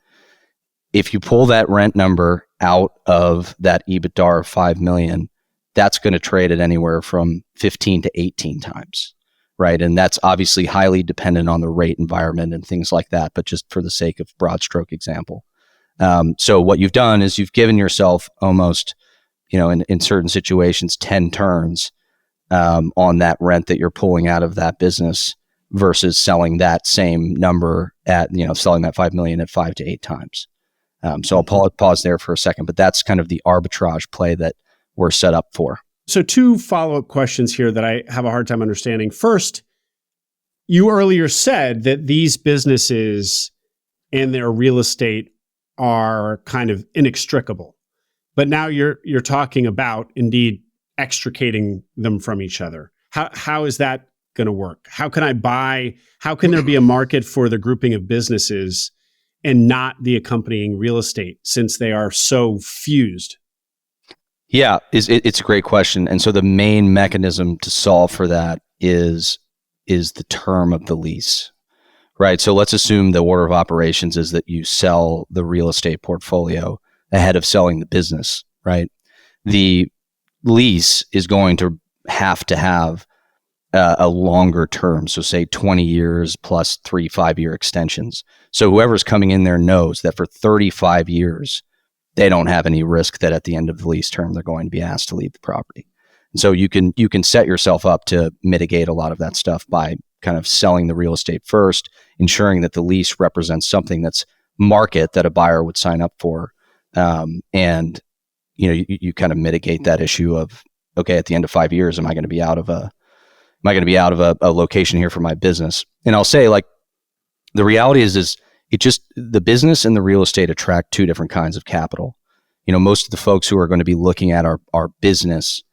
If you pull that rent number out of that EBITDA of 5 million, that's going to trade at anywhere from 15 to 18 times, right? And that's obviously highly dependent on the rate environment and things like that, but just for the sake of broad stroke example. So what you've done is you've given yourself almost, in certain situations, 10 turns on that rent that you're pulling out of that business versus selling that same number at, selling that 5 million at 5 to 8 times. So I'll pause there for a second, but that's kind of the arbitrage play that we're set up for. So 2 follow-up questions here that I have a hard time understanding. First, you earlier said that these businesses and their real estate are kind of inextricable, but now you're talking about indeed extricating them from each other. How is that going to work? How can there be a market for the grouping of businesses and not the accompanying real estate, since they are so fused? Yeah, it's a great question. And so the main mechanism to solve for that is the term of the lease, right? So let's assume the order of operations is that you sell the real estate portfolio ahead of selling the business, right? The lease is going to have a longer term. So say 20 years plus 3 5-year extensions. So whoever's coming in there knows that for 35 years, they don't have any risk that at the end of the lease term, they're going to be asked to leave the property. And so you can set yourself up to mitigate a lot of that stuff by kind of selling the real estate first, ensuring that the lease represents something that's market that a buyer would sign up for. And you kind of mitigate that issue of, okay, at the end of 5 years, am I going to be out of a location here for my business? And I'll say, like, the reality is the business and the real estate attract two different kinds of capital. Most of the folks who are going to be looking at our business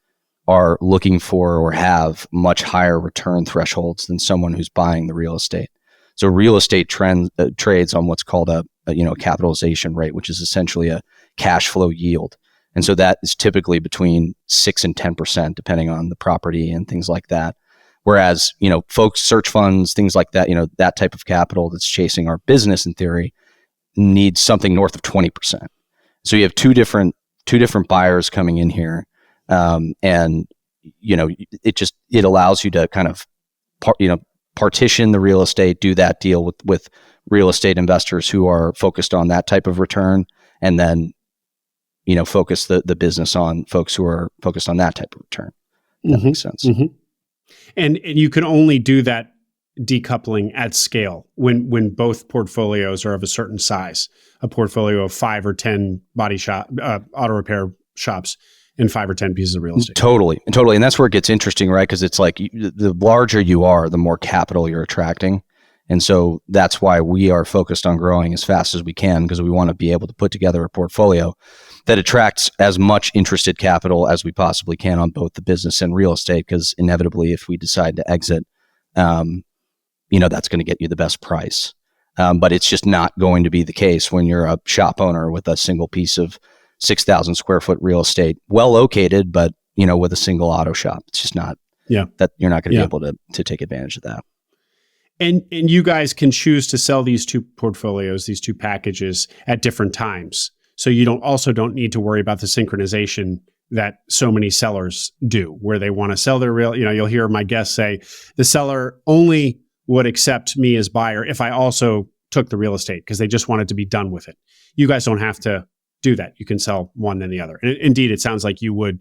are looking for or have much higher return thresholds than someone who's buying the real estate. So real estate trades on what's called a capitalization rate, which is essentially a cash flow yield. And so that is typically between 6 and 10%, depending on the property and things like that. Whereas, folks, search funds, things like that, that type of capital that's chasing our business in theory needs something north of 20%. So you have two different buyers coming in here. And it allows you to kind of, partition the real estate, do that deal with real estate investors who are focused on that type of return, and then, focus the business on folks who are focused on that type of return. That makes sense. Mm-hmm. And you can only do that decoupling at scale when both portfolios are of a certain size. A portfolio of 5 or 10 body shop, auto repair shops, and 5 or 10 pieces of real estate. Totally. And that's where it gets interesting, right? Because it's like the larger you are, the more capital you're attracting. And so that's why we are focused on growing as fast as we can, because we want to be able to put together a portfolio that attracts as much interested capital as we possibly can on both the business and real estate. Because inevitably, if we decide to exit, that's going to get you the best price. But it's just not going to be the case when you're a shop owner with a single piece of 6,000 square foot real estate, well located, but with a single auto shop. It's just not. That you're not going to be able to take advantage of that. And you guys can choose to sell these two portfolios, these two packages at different times. So you don't need to worry about the synchronization that so many sellers do, where they want to sell their real. You'll hear my guests say the seller only would accept me as buyer if I also took the real estate, because they just wanted to be done with it. You guys don't have to do that. You can sell one and the other. And indeed, it sounds like you would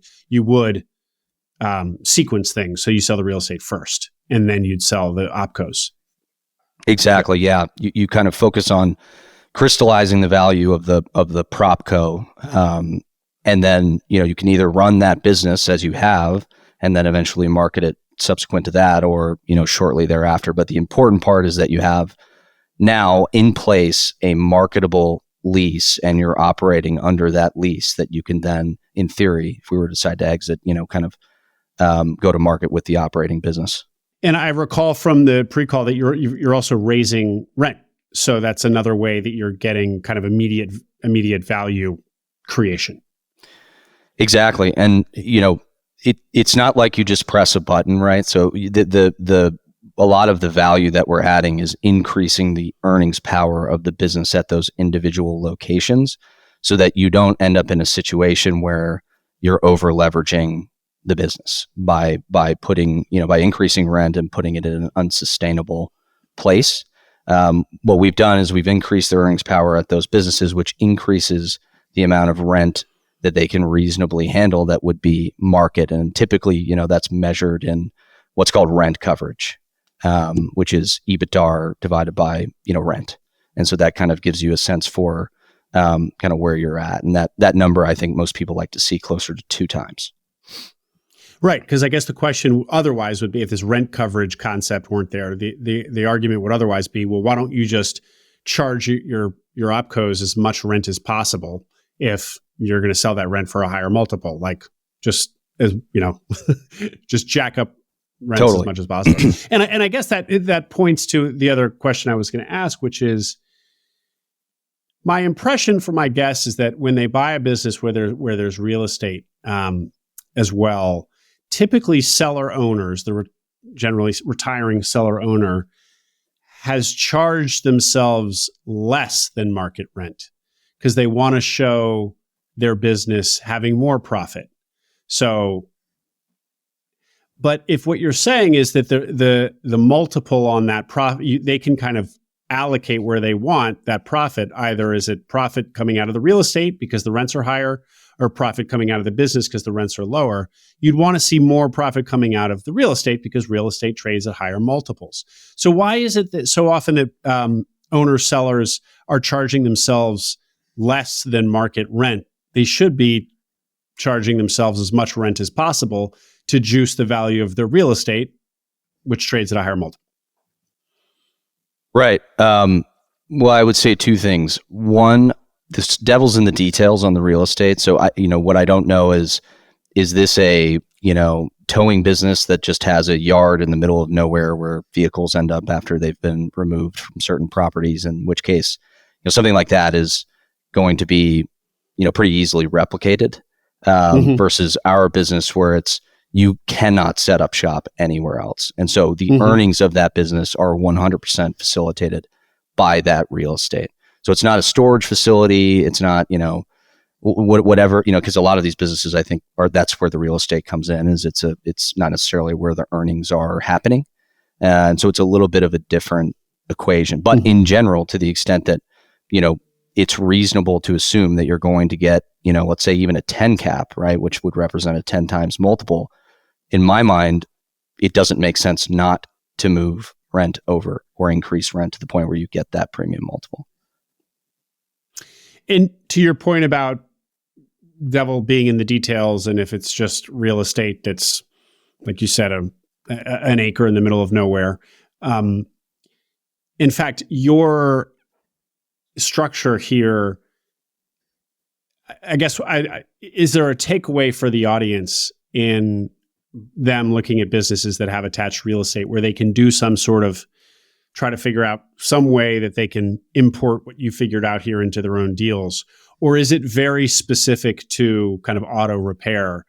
sequence things. So you sell the real estate first, and then you'd sell the opcos. Exactly. Yeah. You kind of focus on crystallizing the value of the propco. And then, you can either run that business as you have, and then eventually market it subsequent to that, or, shortly thereafter. But the important part is that you have now in place a marketable lease, and you're operating under that lease that you can then, in theory, if we were to decide to exit, go to market with the operating business. And I recall from the pre-call that you're also raising rent. So that's another way that you're getting kind of immediate value creation. Exactly. And, it's not like you just press a button, right? So a lot of the value that we're adding is increasing the earnings power of the business at those individual locations, so that you don't end up in a situation where you're over leveraging the business by putting, by increasing rent and putting it in an unsustainable place. What we've done is we've increased the earnings power at those businesses, which increases the amount of rent that they can reasonably handle that would be market. And typically, that's measured in what's called rent coverage, which is EBITDA divided by, rent. And so that kind of gives you a sense for kind of where you're at. And that number, I think most people like to see closer to 2 times. Right, because I guess the question otherwise would be, if this rent coverage concept weren't there, the argument would otherwise be, well, why don't you just charge your opcos as much rent as possible if you're going to sell that rent for a higher multiple? Like, just just jack up rents as much as possible. And I guess that points to the other question I was going to ask, which is, my impression from my guests is that when they buy a business where there's real estate as well, typically seller owners, generally retiring seller owner, has charged themselves less than market rent because they want to show their business having more profit. So But if what you're saying is that the multiple on that profit, they can kind of allocate where they want that profit. Either is it profit coming out of the real estate because the rents are higher, or profit coming out of the business because the rents are lower. You'd want to see more profit coming out of the real estate because real estate trades at higher multiples. So why is it that so often that owners, sellers are charging themselves less than market rent? They should be charging themselves as much rent as possible to juice the value of their real estate, which trades at a higher multiple. Right. Well, I would say two things. One, the devil's in the details on the real estate. So what I don't know is this a, towing business that just has a yard in the middle of nowhere where vehicles end up after they've been removed from certain properties, in which case, something like that is going to be, pretty easily replicated, versus our business where you cannot set up shop anywhere else. And so the earnings of that business are 100% facilitated by that real estate. So it's not a storage facility. It's not, whatever, because a lot of these businesses, I think, that's where the real estate comes in, is it's not necessarily where the earnings are happening. And so it's a little bit of a different equation. But in general, to the extent that, it's reasonable to assume that you're going to get, let's say even a 10 cap, right, which would represent a 10 times multiple. In my mind, it doesn't make sense not to move rent over or increase rent to the point where you get that premium multiple. And to your point about devil being in the details, and if it's just real estate that's, like you said, an acre in the middle of nowhere. In fact, your structure here, I guess, is there a takeaway for the audience in them looking at businesses that have attached real estate where they can do some sort of try to figure out some way that they can import what you figured out here into their own deals? Or is it very specific to kind of auto repair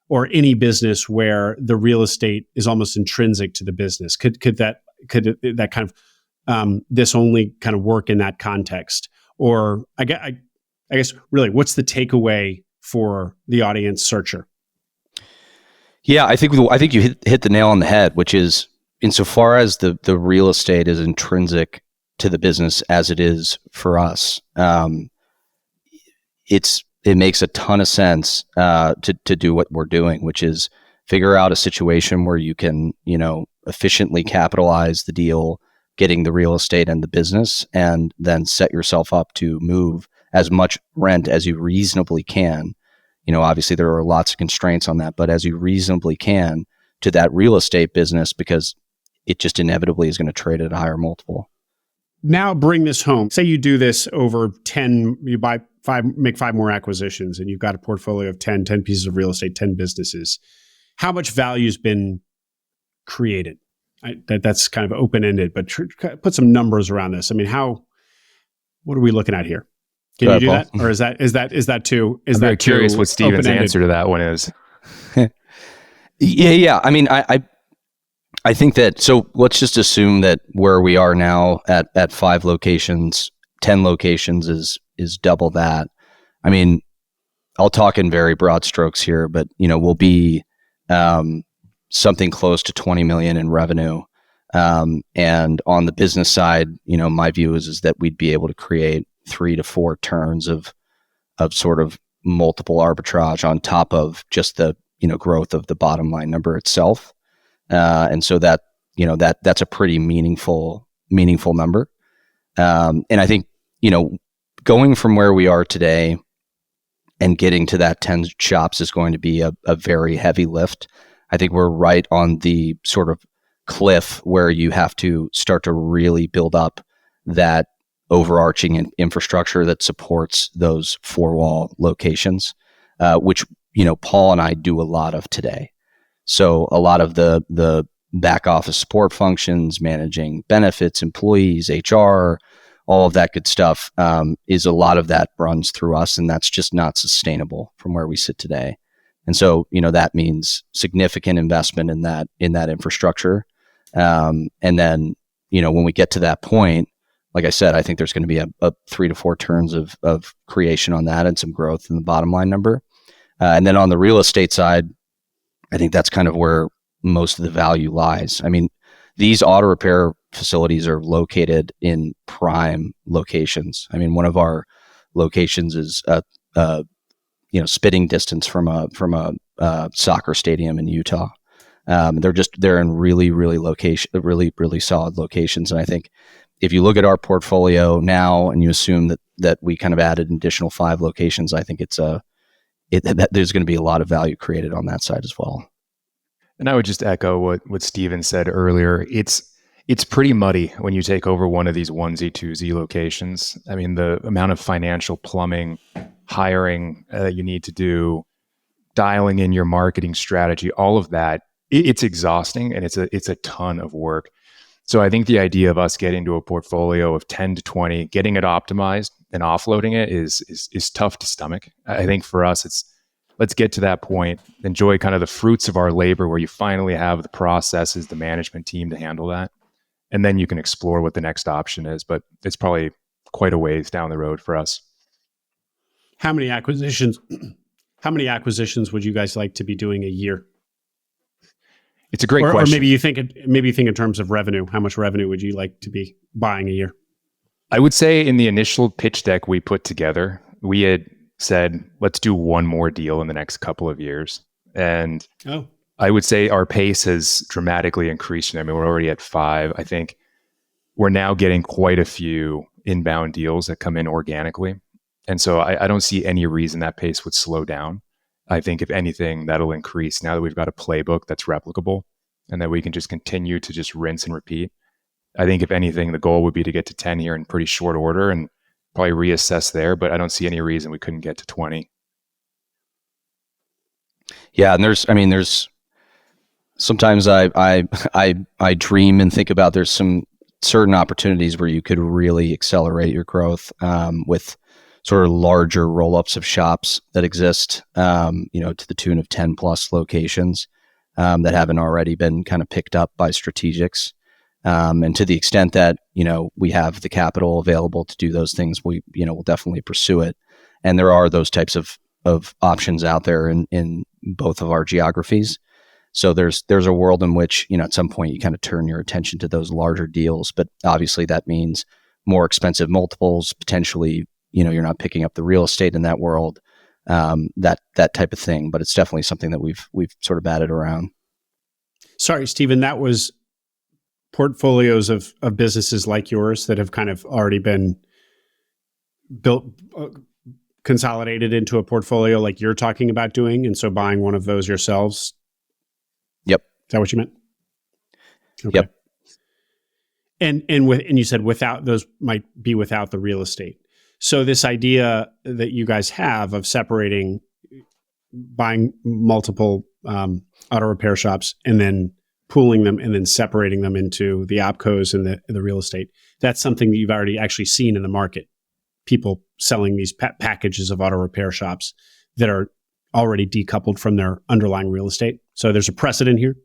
or any business where the real estate is almost intrinsic to the business? Could that kind of this only kind of work in that context? Or I guess really, what's the takeaway for the audience searcher? Yeah, I think you hit the nail on the head, which is, insofar as the real estate is intrinsic to the business as it is for us, it makes a ton of sense to do what we're doing, which is figure out a situation where you can, efficiently capitalize the deal, getting the real estate and the business, and then set yourself up to move as much rent as you reasonably can. Obviously there are lots of constraints on that, but as you reasonably can to that real estate business, because it just inevitably is going to trade at a higher multiple. Now bring this home. Say you do this over 10, you make 5 more acquisitions, and you've got a portfolio of 10 pieces of real estate, 10 businesses. How much value has been created? That's kind of open-ended, but put some numbers around this. I mean, what are we looking at here? Can you do that? Or is that too? I'm very curious what Steven's answer to that one is. Yeah. I mean, I think that, so let's just assume that where we are now at 5 locations, 10 locations is double that. I mean, I'll talk in very broad strokes here, but we'll be something close to 20 million in revenue. And on the business side, my view is that we'd be able to create 3 to 4 turns of sort of multiple arbitrage on top of just the growth of the bottom line number itself. And so that's a pretty meaningful number. And I think, going from where we are today and getting to that 10 shops is going to be a very heavy lift. I think we're right on the sort of cliff where you have to start to really build up that overarching infrastructure that supports those 4-wall locations, which, Paul and I do a lot of today. So a lot of the back office support functions, managing benefits, employees, HR, all of that good stuff, is a lot of that runs through us, and that's just not sustainable from where we sit today. And so, that means significant investment in that infrastructure. And then, when we get to that point, like I said, I think there's going to be a 3 to 4 turns of creation on that and some growth in the bottom line number. And then on the real estate side, I think that's kind of where most of the value lies. I mean, these auto repair facilities are located in prime locations. I mean, one of our locations is spitting distance from a soccer stadium in Utah. They're in really solid locations. And I think if you look at our portfolio now and you assume that we kind of added an additional 5 locations, I think there's going to be a lot of value created on that side as well. And I would just echo what Steven said earlier. It's pretty muddy when you take over one of these onesie, twosie locations. I mean, the amount of financial plumbing, hiring that you need to do, dialing in your marketing strategy, all of that, it's exhausting and it's a ton of work. So I think the idea of us getting to a portfolio of 10 to 20, getting it optimized and offloading it is tough to stomach. I think for us, let's get to that point, enjoy kind of the fruits of our labor where you finally have the processes, the management team to handle that. And then you can explore what the next option is. But it's probably quite a ways down the road for us. How many acquisitions would you guys like to be doing a year? It's a great question. Or maybe you think in terms of revenue. How much revenue would you like to be buying a year? I would say in the initial pitch deck we put together, we had said, let's do one more deal in the next couple of years. And I would say our pace has dramatically increased. I mean, we're already at 5. I think we're now getting quite a few inbound deals that come in organically. And so I don't see any reason that pace would slow down. I think if anything, that'll increase now that we've got a playbook that's replicable and that we can just continue to just rinse and repeat. I think if anything, the goal would be to get to 10 here in pretty short order and probably reassess there, but I don't see any reason we couldn't get to 20. Yeah, and there's sometimes I dream and think about there's some certain opportunities where you could really accelerate your growth with sort of larger roll-ups of shops that exist, to the tune of 10 plus locations that haven't already been kind of picked up by strategics. And to the extent that, we have the capital available to do those things, we'll definitely pursue it. And there are those types of options out there in both of our geographies. So there's a world in which, at some point you kind of turn your attention to those larger deals, but obviously that means more expensive multiples, potentially, you're not picking up the real estate in that world, that type of thing. But it's definitely something that we've sort of batted around. Sorry, Steven, that was portfolios of businesses like yours that have kind of already been built, consolidated into a portfolio like you're talking about doing. And so buying one of those yourselves. Yep. Is that what you meant? Okay. Yep. And you said without those might be without the real estate. So this idea that you guys have of buying multiple auto repair shops and then pooling them and then separating them into the opcos and the real estate, that's something that you've already actually seen in the market. People selling these packages of auto repair shops that are already decoupled from their underlying real estate. So there's a precedent here?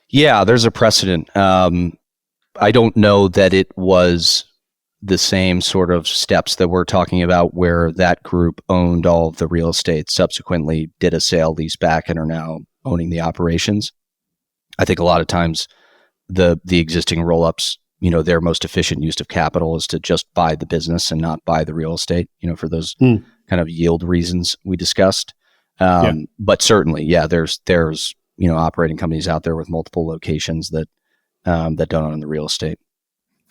Yeah, there's a precedent. I don't know that it was the same sort of steps that we're talking about where that group owned all of the real estate, subsequently did a sale lease back and are now owning the operations. I think a lot of times the existing roll-ups, their most efficient use of capital is to just buy the business and not buy the real estate, for those kind of yield reasons we discussed. But certainly, there's operating companies out there with multiple locations that don't own the real estate.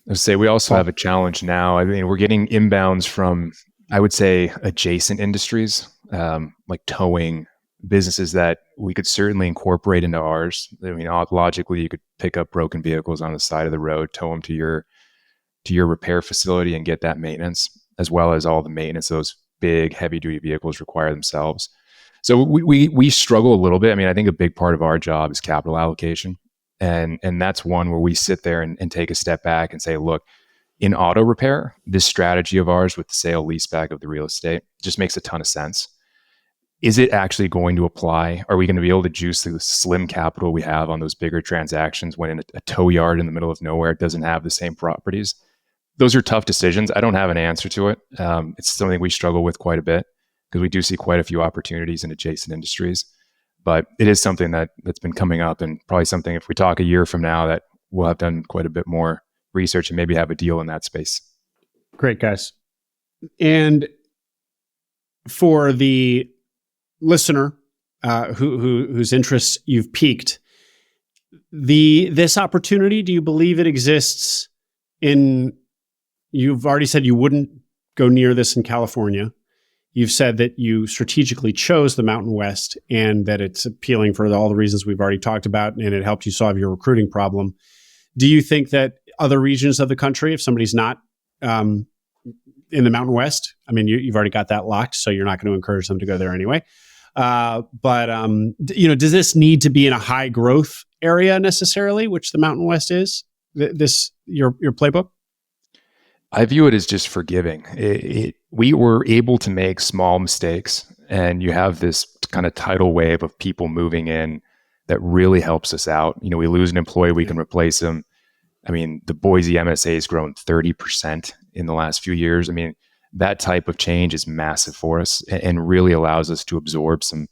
I would say we also have a challenge now. I mean, we're getting inbounds from, I would say, adjacent industries, like towing, businesses that we could certainly incorporate into ours. I mean, logically, you could pick up broken vehicles on the side of the road, tow them to your repair facility and get that maintenance, as well as all the maintenance those big, heavy-duty vehicles require themselves. So we struggle a little bit. I mean, I think a big part of our job is capital allocation. And that's one where we sit there and take a step back and say, look, in auto repair, this strategy of ours with the sale leaseback of the real estate just makes a ton of sense. Is it actually going to apply? Are we going to be able to juice the slim capital we have on those bigger transactions when in a tow yard in the middle of nowhere doesn't have the same properties? Those are tough decisions. I don't have an answer to it. It's something we struggle with quite a bit because we do see quite a few opportunities in adjacent industries. But it is something that's been coming up, and probably something, if we talk a year from now, that we'll have done quite a bit more research and maybe have a deal in that space. Great, guys. And for the listener whose interests you've piqued, this opportunity, do you believe it exists in, you've already said you wouldn't go near this in California. You've said that you strategically chose the Mountain West and that it's appealing for all the reasons we've already talked about, and it helped you solve your recruiting problem. Do you think that other regions of the country, if somebody's not in the Mountain West, I mean, you've already got that locked, so you're not going to encourage them to go there anyway. But does this need to be in a high growth area necessarily, which the Mountain West is? Your playbook? I view it as just forgiving. We were able to make small mistakes, and you have this kind of tidal wave of people moving in that really helps us out. We lose an employee, we can replace them. I mean, the Boise MSA has grown 30% in the last few years. I mean, that type of change is massive for us and really allows us to absorb some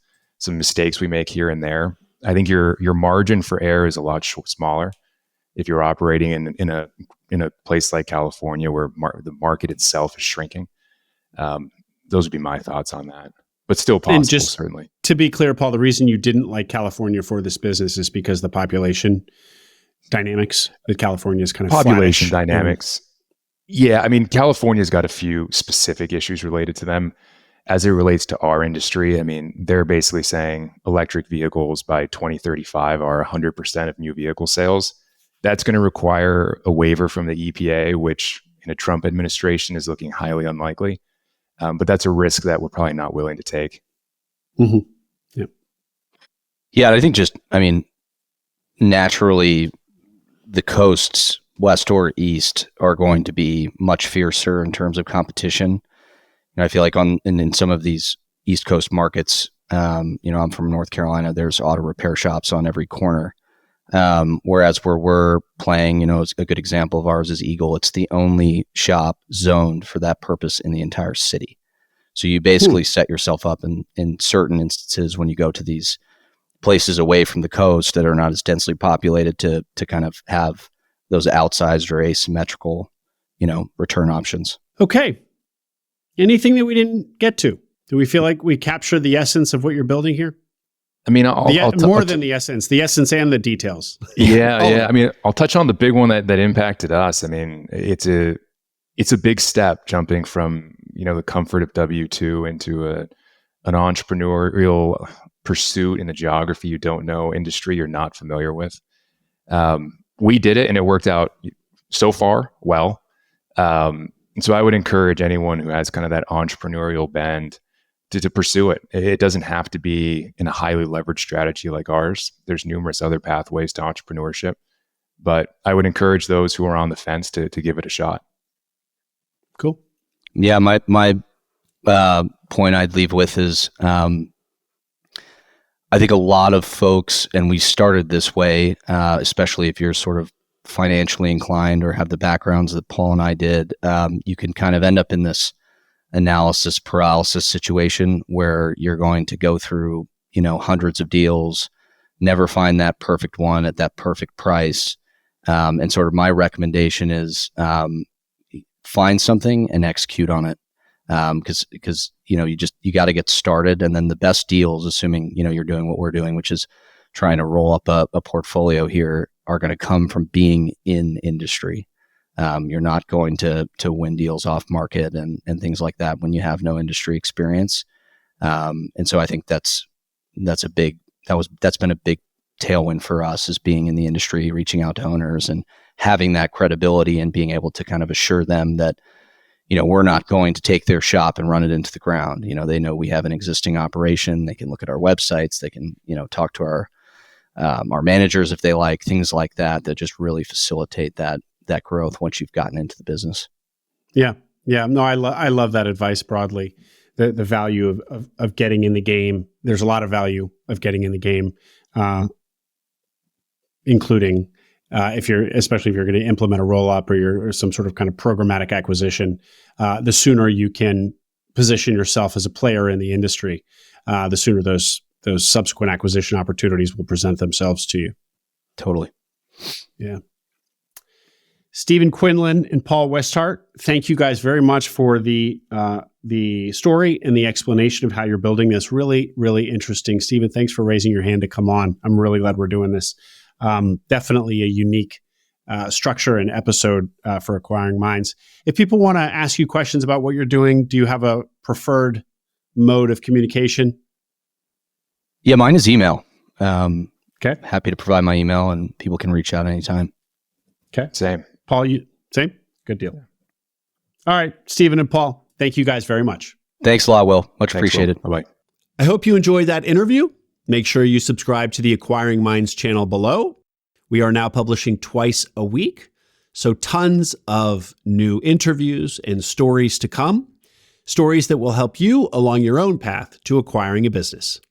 mistakes we make here and there. I think your margin for error is a lot smaller if you're operating in a place like California where the market itself is shrinking. Those would be my thoughts on that, but still possible, and just certainly. To be clear, Paul, the reason you didn't like California for this business is because the population dynamics. That California is kind of population flattish. dynamics. Yeah, I mean, California's got a few specific issues related to them as it relates to our industry. I mean, they're basically saying electric vehicles by 2035 are 100% of new vehicle sales. That's going to require a waiver from the EPA, which in a Trump administration is looking highly unlikely. But that's a risk that we're probably not willing to take. Mm-hmm. Yep. Yeah, I think naturally the coasts, west or east, are going to be much fiercer in terms of competition. I feel like in some of these East Coast markets, I'm from North Carolina, there's auto repair shops on every corner. Whereas where we're playing, it's a good example of ours is Eagle. It's the only shop zoned for that purpose in the entire city. So you basically set yourself up in certain instances when you go to these places away from the coast that are not as densely populated to kind of have those outsized or asymmetrical, return options. Okay. Anything that we didn't get to? Do we feel like we captured the essence of what you're building here? I mean, more than the essence and the details. Yeah. I mean, I'll touch on the big one that impacted us. I mean, it's a big step jumping from, the comfort of W-2 into an entrepreneurial pursuit in the geography you don't know, industry you're not familiar with. We did it and it worked out so far well. And so I would encourage anyone who has kind of that entrepreneurial bend to pursue it. It doesn't have to be in a highly leveraged strategy like ours. There's numerous other pathways to entrepreneurship, but I would encourage those who are on the fence to give it a shot. Cool. Yeah, my point I'd leave with is I think a lot of folks, and we started this way, especially if you're sort of financially inclined or have the backgrounds that Paul and I did, you can kind of end up in this analysis paralysis situation where you're going to go through, hundreds of deals, never find that perfect one at that perfect price. And sort of my recommendation is find something and execute on it. Because you got to get started, and then the best deals, assuming you're doing what we're doing, which is trying to roll up a portfolio here, are going to come from being in industry. You're not going to win deals off market and things like that when you have no industry experience. And so I think that's been a big tailwind for us, is being in the industry, reaching out to owners and having that credibility and being able to kind of assure them that, we're not going to take their shop and run it into the ground. They know we have an existing operation. They can look at our websites. They can, talk to our managers if they like, things like that just really facilitate that growth once you've gotten into the business. Yeah. No, I love that advice broadly. The value of getting in the game. There's a lot of value of getting in the game, including especially if you're going to implement a roll-up or some sort of kind of programmatic acquisition, the sooner you can position yourself as a player in the industry, the sooner those those subsequent acquisition opportunities will present themselves to you. Totally. Yeah. Stephen Quindlen and Paul Westhart, thank you guys very much for the story and the explanation of how you're building this. Really, really interesting. Stephen, thanks for raising your hand to come on. I'm really glad we're doing this. Definitely a unique structure and episode for Acquiring Minds. If people want to ask you questions about what you're doing, do you have a preferred mode of communication? Yeah, mine is email. Okay. Happy to provide my email, and people can reach out anytime. Okay. Same. Paul, you same? Good deal. All right, Stephen and Paul, thank you guys very much. Thanks a lot, Will. Much Thanks, appreciated. Will. Bye-bye. I hope you enjoyed that interview. Make sure you subscribe to the Acquiring Minds channel below. We are now publishing twice a week, so tons of new interviews and stories to come. Stories that will help you along your own path to acquiring a business.